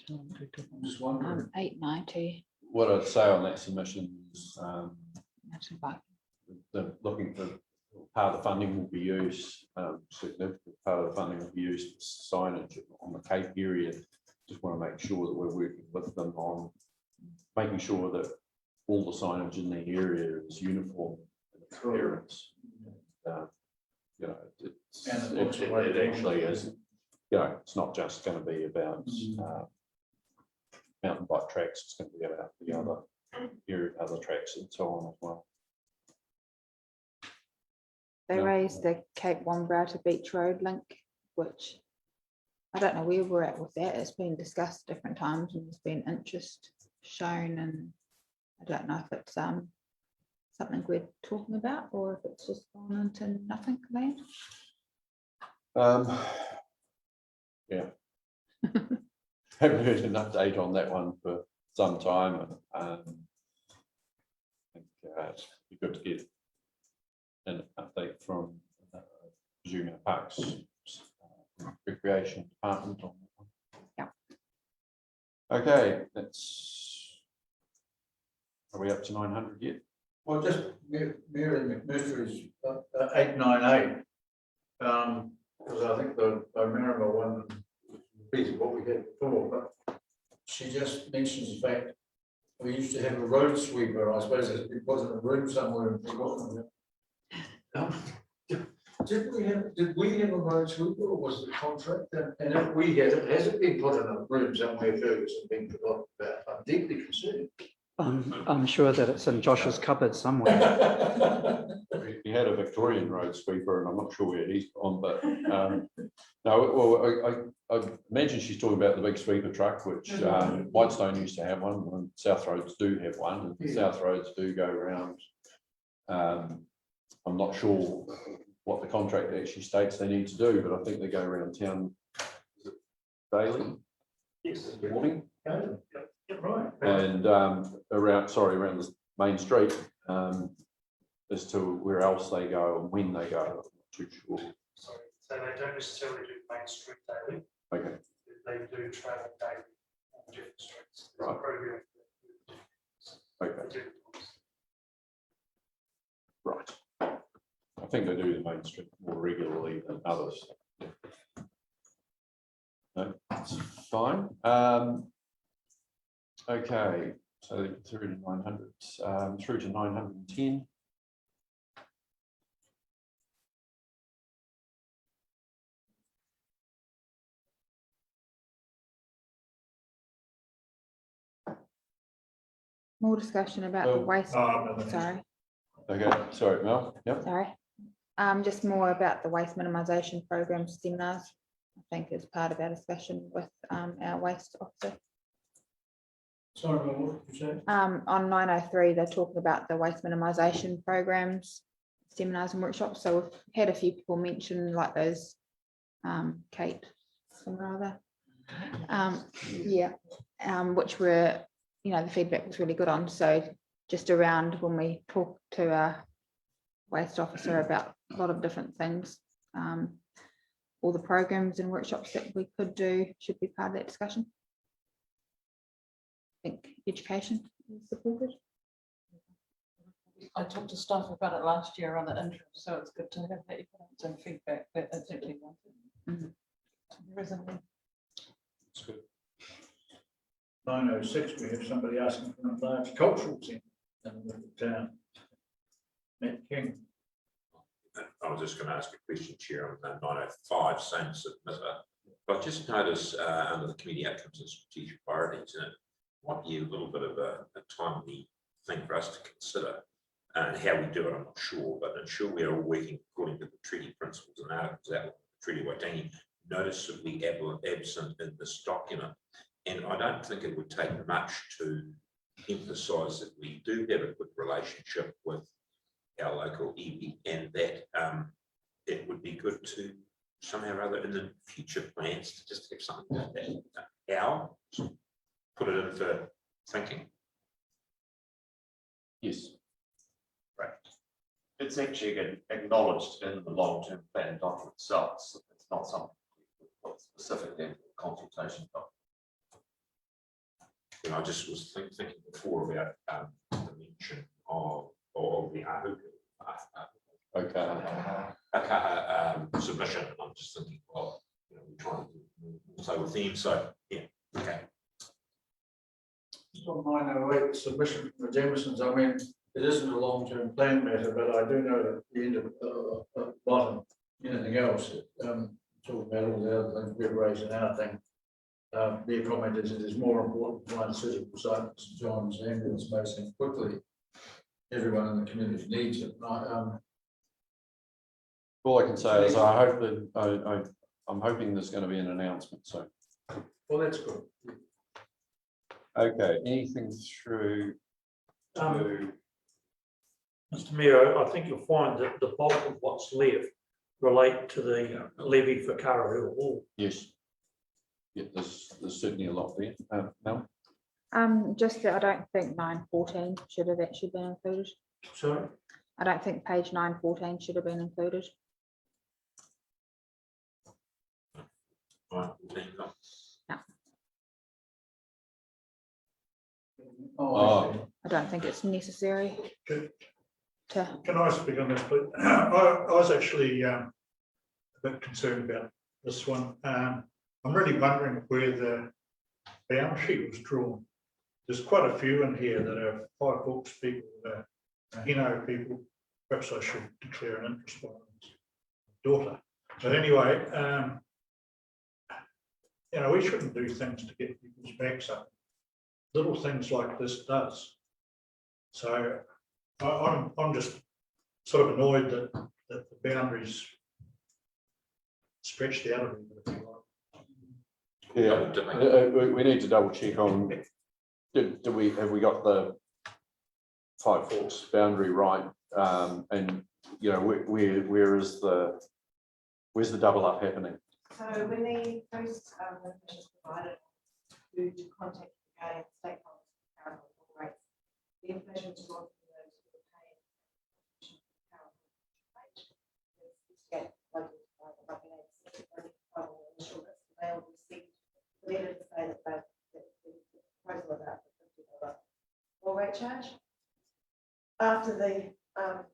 I'm just wondering. 890. What I'd say on that submission is Mountain they're looking for part of the funding will be used, significant part of the funding will be used for signage on the Cape area. Just want to make sure that we're working with them on making sure that all the signage in the area is uniform in its appearance. You know, it actually is. You know, it's not just going to be about mountain bike tracks. It's going to be about the other tracks and so on as well. They raised the Cape Wombrau to Beach Road link, which I don't know where we're at with that. It's been discussed at different times and there's been interest shown, and I don't know if it's something we're talking about or if it's just gone into nothing land. Yeah. Haven't heard an update on that one for some time. I think it'd be good to get an update from Junior Parks Recreation Department on that one. Yeah. Okay, are we up to 900 yet? Well, just Mary McMurtry's 898. Because I think the Marima one is what we had before, but she just mentions the fact we used to have a road sweeper. I suppose it wasn't a room somewhere and forgotten it. did we have a road sweeper or was it contract? And if we had it, has it been put in a room somewhere, Ferguson, been forgotten about? I'm deeply concerned. I'm sure that it's in Josh's cupboard somewhere. He had a Victorian road sweeper, and I'm not sure where he's on, but no. Well, I imagine she's talking about the big sweeper truck, which Whitestone used to have one, and South Roads do have one, and South Roads do go around. I'm not sure what the contract actually states they need to do, but I think they go around town daily. Yes. In the morning. Right. And around the main street, as to where else they go and when they go, I'm not too sure. So they don't necessarily do Main Street daily. Okay. They do travel daily on different streets. There's a Right. program. Okay. Right. I think they do the main street more regularly than others. No, that's fine. Okay, so through to 900, through to 910. More discussion about the Oh, waste, no. sorry, Okay, sorry, Mel. Yep. sorry. Just more about the waste minimisation program seminars. I think is part of our discussion with our waste officer. Sorry, what did you say? On 903, they're talking about the waste minimisation programs, seminars and workshops. So we've had a few people mention like those, Kate, some rather. Yeah, which were, you know, the feedback was really good on. So just around when we talk to our waste officer about a lot of different things, all the programs and workshops that we could do should be part of that discussion. I think education is supported. I talked to staff about it last year on the intro, so it's good to have that evidence and feedback that exactly wanted. Reasonably. That's good. 906, we have somebody asking for a large cultural centre in the town. Matt King. I was just going to ask a question, Chair, on 905, same submitter. But I just noticed under the committee outcomes and strategic priorities, and it might be a little bit of a timely thing for us to consider. And how we do it, I'm not sure, but ensure we are all working according to the treaty principles and articles out of the Treaty Waitangi, noticeably absent in this document. And I don't think it would take much to emphasise that we do have a good relationship with our local iwi, and that it would be good to somehow or other in the future plans to just have something like that. How? Put it in for thinking. Yes. Right. It's actually acknowledged in the long-term plan document itself. So it's not something specifically in the consultation document. And I just was thinking before about the mention of the submission. And I'm just thinking, well, you know, we're trying to play with them. So yeah, okay. On 908, submission from the Jamisons, I mean, it isn't a long-term plan matter, but I do know that at the end of the bottom, anything else, talk about all the other things we've raised in our thing. Their comment is it is more important to find suitable site for St John's ambulance basing quickly. Everyone in the community needs it. All I can say is I hope that I'm hoping there's going to be an announcement soon. Well, that's good. Okay, anything through to Mr Mayor, I think you'll find that the bulk of what's left relate to the levy for Karahill Hall. yes. Yeah, there's certainly a lot there. Mel? Just that I don't think 914 should have actually been included. Sorry? I don't think page 914 should have been included. Oh, I don't think it's necessary to. Can I speak on this, please? I was actually a bit concerned about this one. I'm really wondering where the boundary was drawn. There's quite a few in here that are 5 books people, people. Perhaps I should declare an interest on daughter. But anyway, you know, we shouldn't do things to get people's backs up. Little things like this does. So I'm just sort of annoyed that the boundaries stretched out of it. Yeah, we need to double check on, have we got the Five Forks boundary right? And, you know, where's the double up happening? So when the post information is provided to contact the guardian stakeholders, current rates, the information is brought to those who are paying current rate. They will receive the letter to say that the proposal about the $50 full rate charge. After the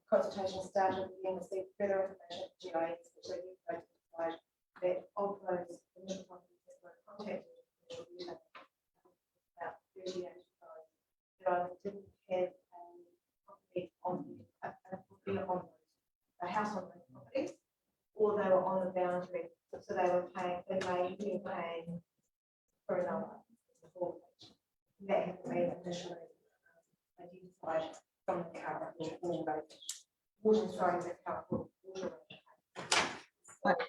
consultation started, we then received further information from GIS, which they notified that of those initial companies that were contacted, about 38 that didn't have a property on a house on those properties, or they were on the boundary, so they were paying, they may be paying for another. That had been initially identified from the current water rate. The current water rate.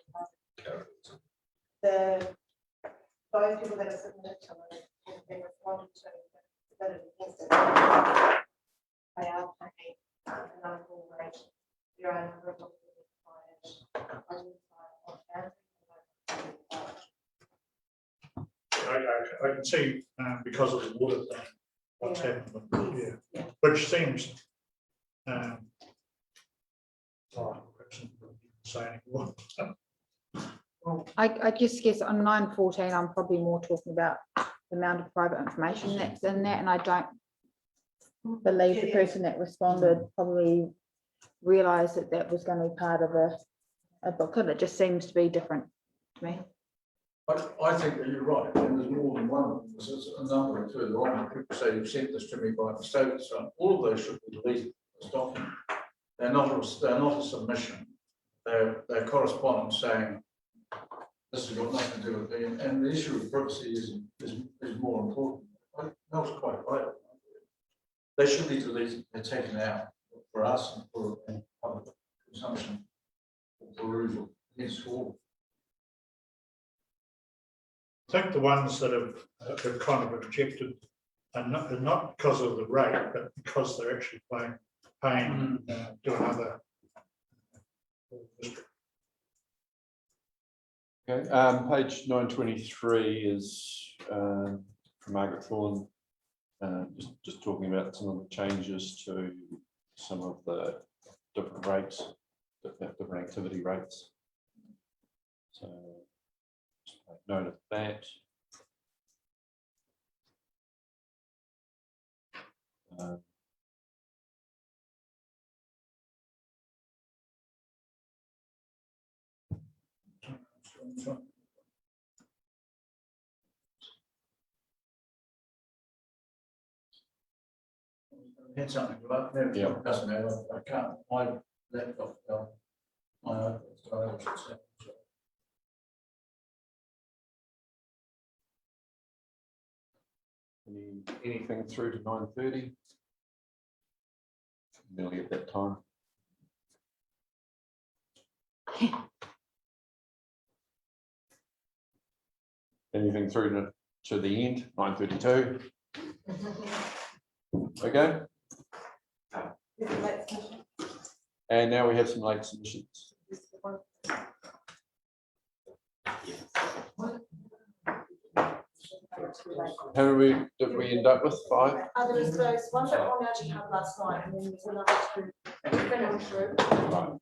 Those people that are submitted to it have been responded to, submitted against it. They are paying another full rate. There are a number of documents I can see because of the water thing, what's happened, yeah, which seems say anymore. I just guess on 914, I'm probably more talking about the amount of private information that's in that, and I don't believe the person that responded probably realised that that was going to be part of a book, and it just seems to be different to me. I think that you're right, and there's more than one of them. There's a number of further on. People say you've sent this to me by mistake, so all of those should be deleted. This document. They're not a submission. They're correspondence saying this has got nothing to do with me, and the issue of privacy is more important. That was quite right. They should be deleted. They're taken out for us and for public consumption, for perusal, henceforward. I think the ones that have kind of objected are not because of the rate, but because they're actually paying to another district. Okay, page 923 is from Margaret Thorne, just talking about some of the changes to some of the different rates, different activity rates. So just make note of that. Had something like that. Yeah. Doesn't matter. I can't. My laptop fell. My iPad fell. Anything through to 9:30? Nearly at that time. Anything through to the end, 9:32? Okay. And now we have some late submissions. How did we end up with 5? There was those ones that one actually had last night, and then there's another 2 that went through. Right.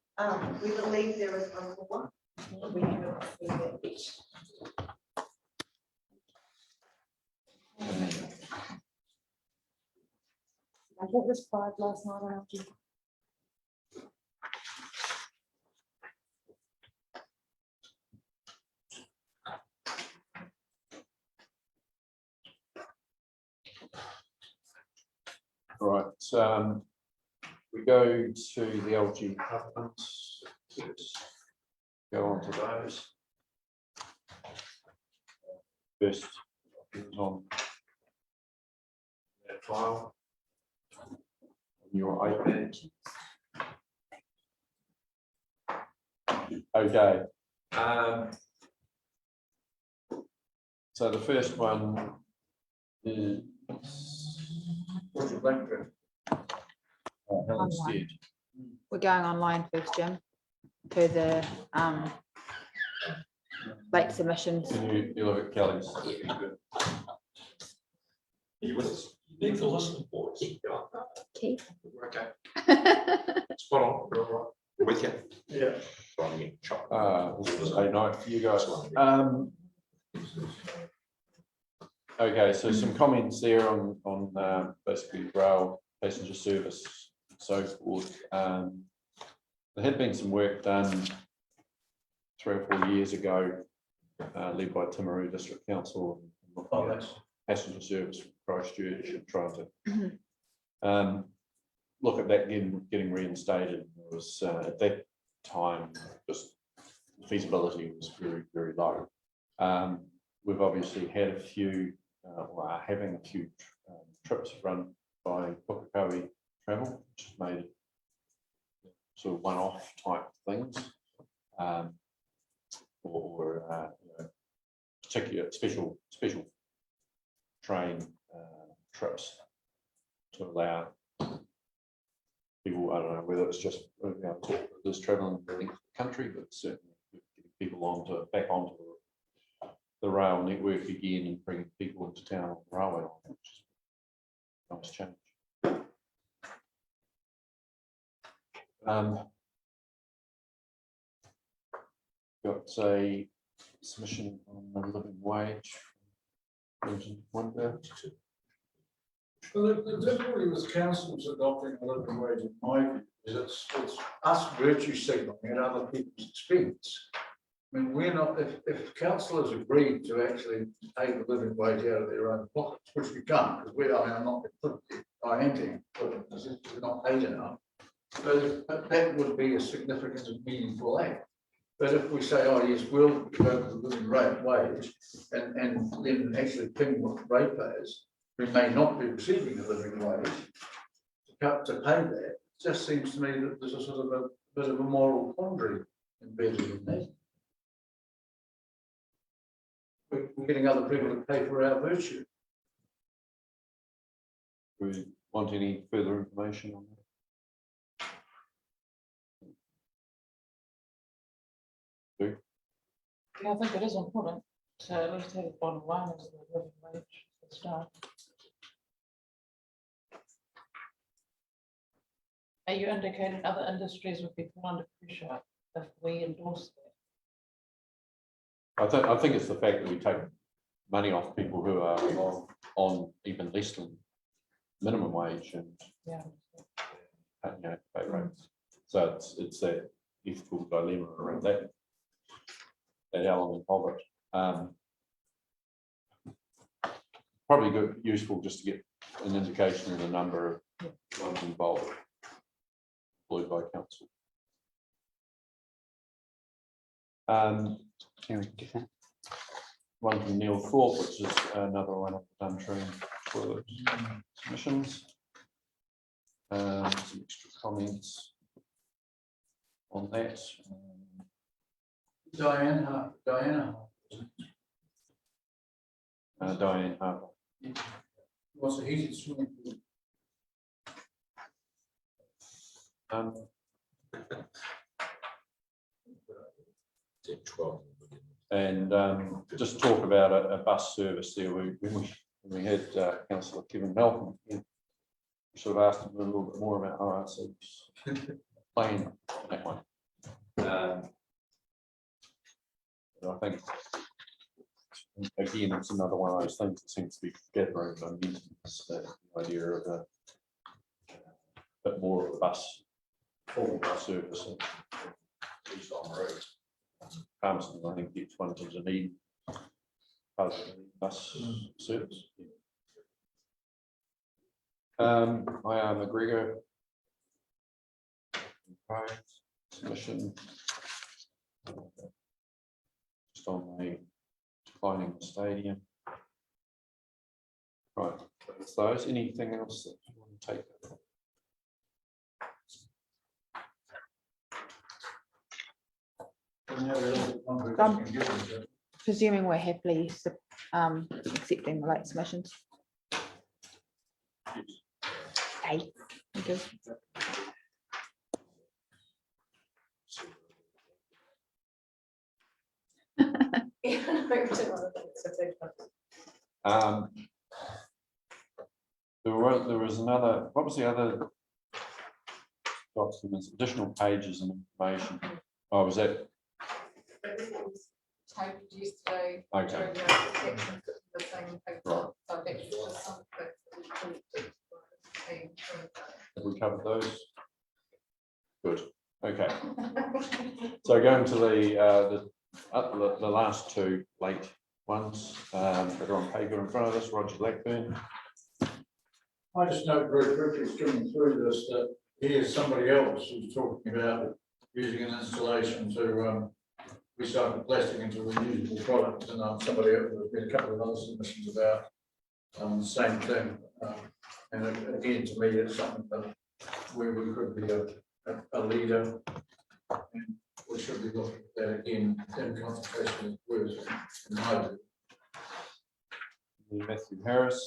We believe there is one more. We haven't received it each. I think there's 5 last night after. Right, we go to the LG covenants. go on to those. First is on that file on your iPad. Okay. So the first one is Roger Blackburn. Helen Stead. We're going online first, Jim, to the late submissions. Can you look at Kelly's? You need to listen, boys. Keith. Okay, spot on, you're all right. With you. Yeah. I know you guys. Okay, so some comments there on basically rail passenger service, so forth. There had been some work done 3 or 4 years ago, led by Timaru District Council, passenger service from Christchurch, and trying to look at that getting reinstated. It was at that time just feasibility was very, very low. We've obviously had a few, or are having a few trips run by Kakanui Travel, which has made sort of one-off type things, or you know, particular special train trips to allow people, I don't know whether it's just this traveling the country, but certainly getting people back onto the rail network again and bringing people into town on the railway, which is a nice change. Got a submission on the living wage. Wonder. Well, the difficulty with councils adopting a living wage, in my view, is it's us virtue signalling at other people's expense. I mean, we're not, if councillors agreed to actually pay the living wage out of their own pockets, which we can't, because I'm not, I am, but we're not paid enough. But that would be a significant and meaningful act. But if we say, oh yes, we'll go to the living wage and then actually ping what ratepayers who may not be receiving a living wage to pay that, it just seems to me that there's a sort of a bit of a moral quandary embedded in that. We're getting other people to pay for our virtue. Do we want any further information on that? Yeah, I think it is important to at least have a bottom line as the living wage for staff. Are you indicating other industries would be put under pressure if we endorse that? I think it's the fact that we take money off people who are on even less than minimum wage and Yeah. Pay rates. So it's that ethical dilemma around that element of it. Probably good, useful just to get an indication of the number of ones involved, employed by council. Can we do that? One from Neil Thorpe, which is another one of the Duntrine toilet submissions. Some extra comments on that. Diane Harper. What's a heated swimming pool? 12. And just talk about a bus service there. We had Councillor Kevin Malcolm. We sort of asked him a little bit more about RRC's plan on that one. I think, again, it's another one of those things that seems to be gathering momentum. The idea of a bit more of a full bus service, at least on the road. Palmerston, I think, gets one to Dunedin bus service. I am McGregor. Submission. just on the declining stadium. Right, that's those. Anything else that you want to take? Presuming we're happily accepting the late submissions. Hey, thank you. There was another, what was the other documents, additional pages and information? Oh, was that? Typed yesterday. Okay. during the section, the same thing. Right. So that's just something that we need to, Have we covered those? Good, okay. So going to the last two late ones that are on paper in front of us, Roger Blackburn. I just note very quickly skimming through this that here's somebody else who's talking about using an installation to recycle plastic into reusable products, and somebody else, there's been a couple of other submissions about the same thing. And again, to me, it's something that where we could be a leader, and we should be looking at that again in consultation with in my view. Matthew Harris.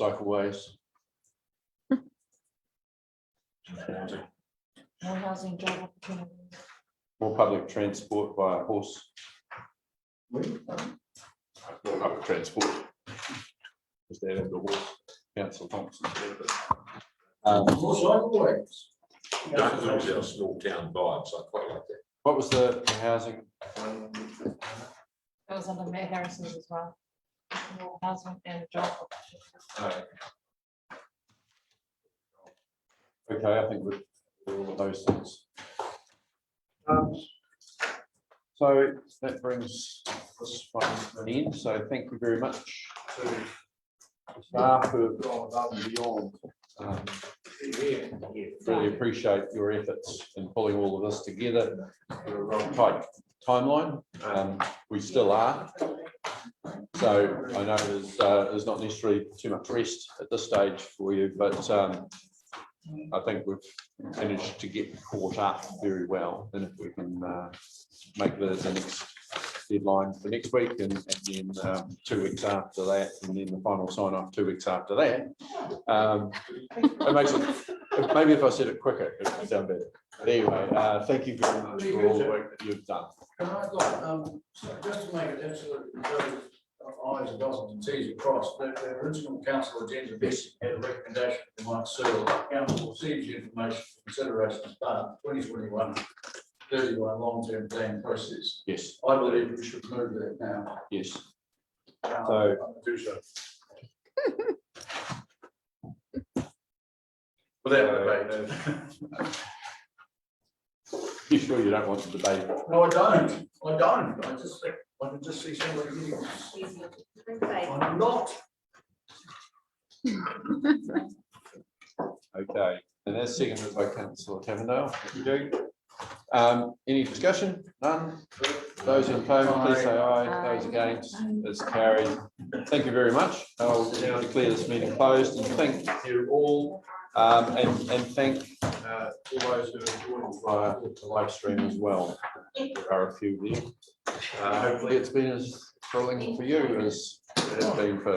Cycleways. more housing job opportunities. More public transport via horse. More public transport. Is that in the horse? Council Thompson. More cycleways. Don't lose our small town vibes. I quite like that. What was the housing? That was under Matt Harrison's as well. More housing and job opportunities. Okay, I think with all of those things. So that brings this one to an end. So thank you very much to the staff who have gone above and beyond. Really appreciate your efforts in pulling all of this together. We're a tight timeline. We still are. So I know there's not necessarily too much rest at this stage for you, but I think we've managed to get caught up very well. And if we can make the next deadline for next week and then 2 weeks after that, and then the final sign off 2 weeks after that, it makes it, maybe if I said it quicker, it would sound better. But anyway, thank you very much for all the work that you've done. Can I, just to make it absolutely clear, I's are dotted and T's are crossed, the original council agenda had a recommendation that might serve council receives information consideration as part of 2021 31 long-term plan process. Yes. I believe we should move that now. Yes. So do so. Without debate. You sure you don't want to debate? No, I don't. I don't. I can just see somebody getting. I'm not. Okay, and that's seconded by Councillor Cavendale. Thank you. Any discussion? None? Those in favour, please say aye. Those against, it's carried. Thank you very much. I'll declare this meeting closed and thank you all. And thank all those who are joining via the live stream as well. There are a few there. Hopefully it's been as thrilling for you as it has been for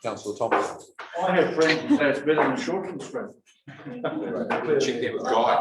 Councillor Thompson. I have friends who say it's better than short and screen. Check that with Guy.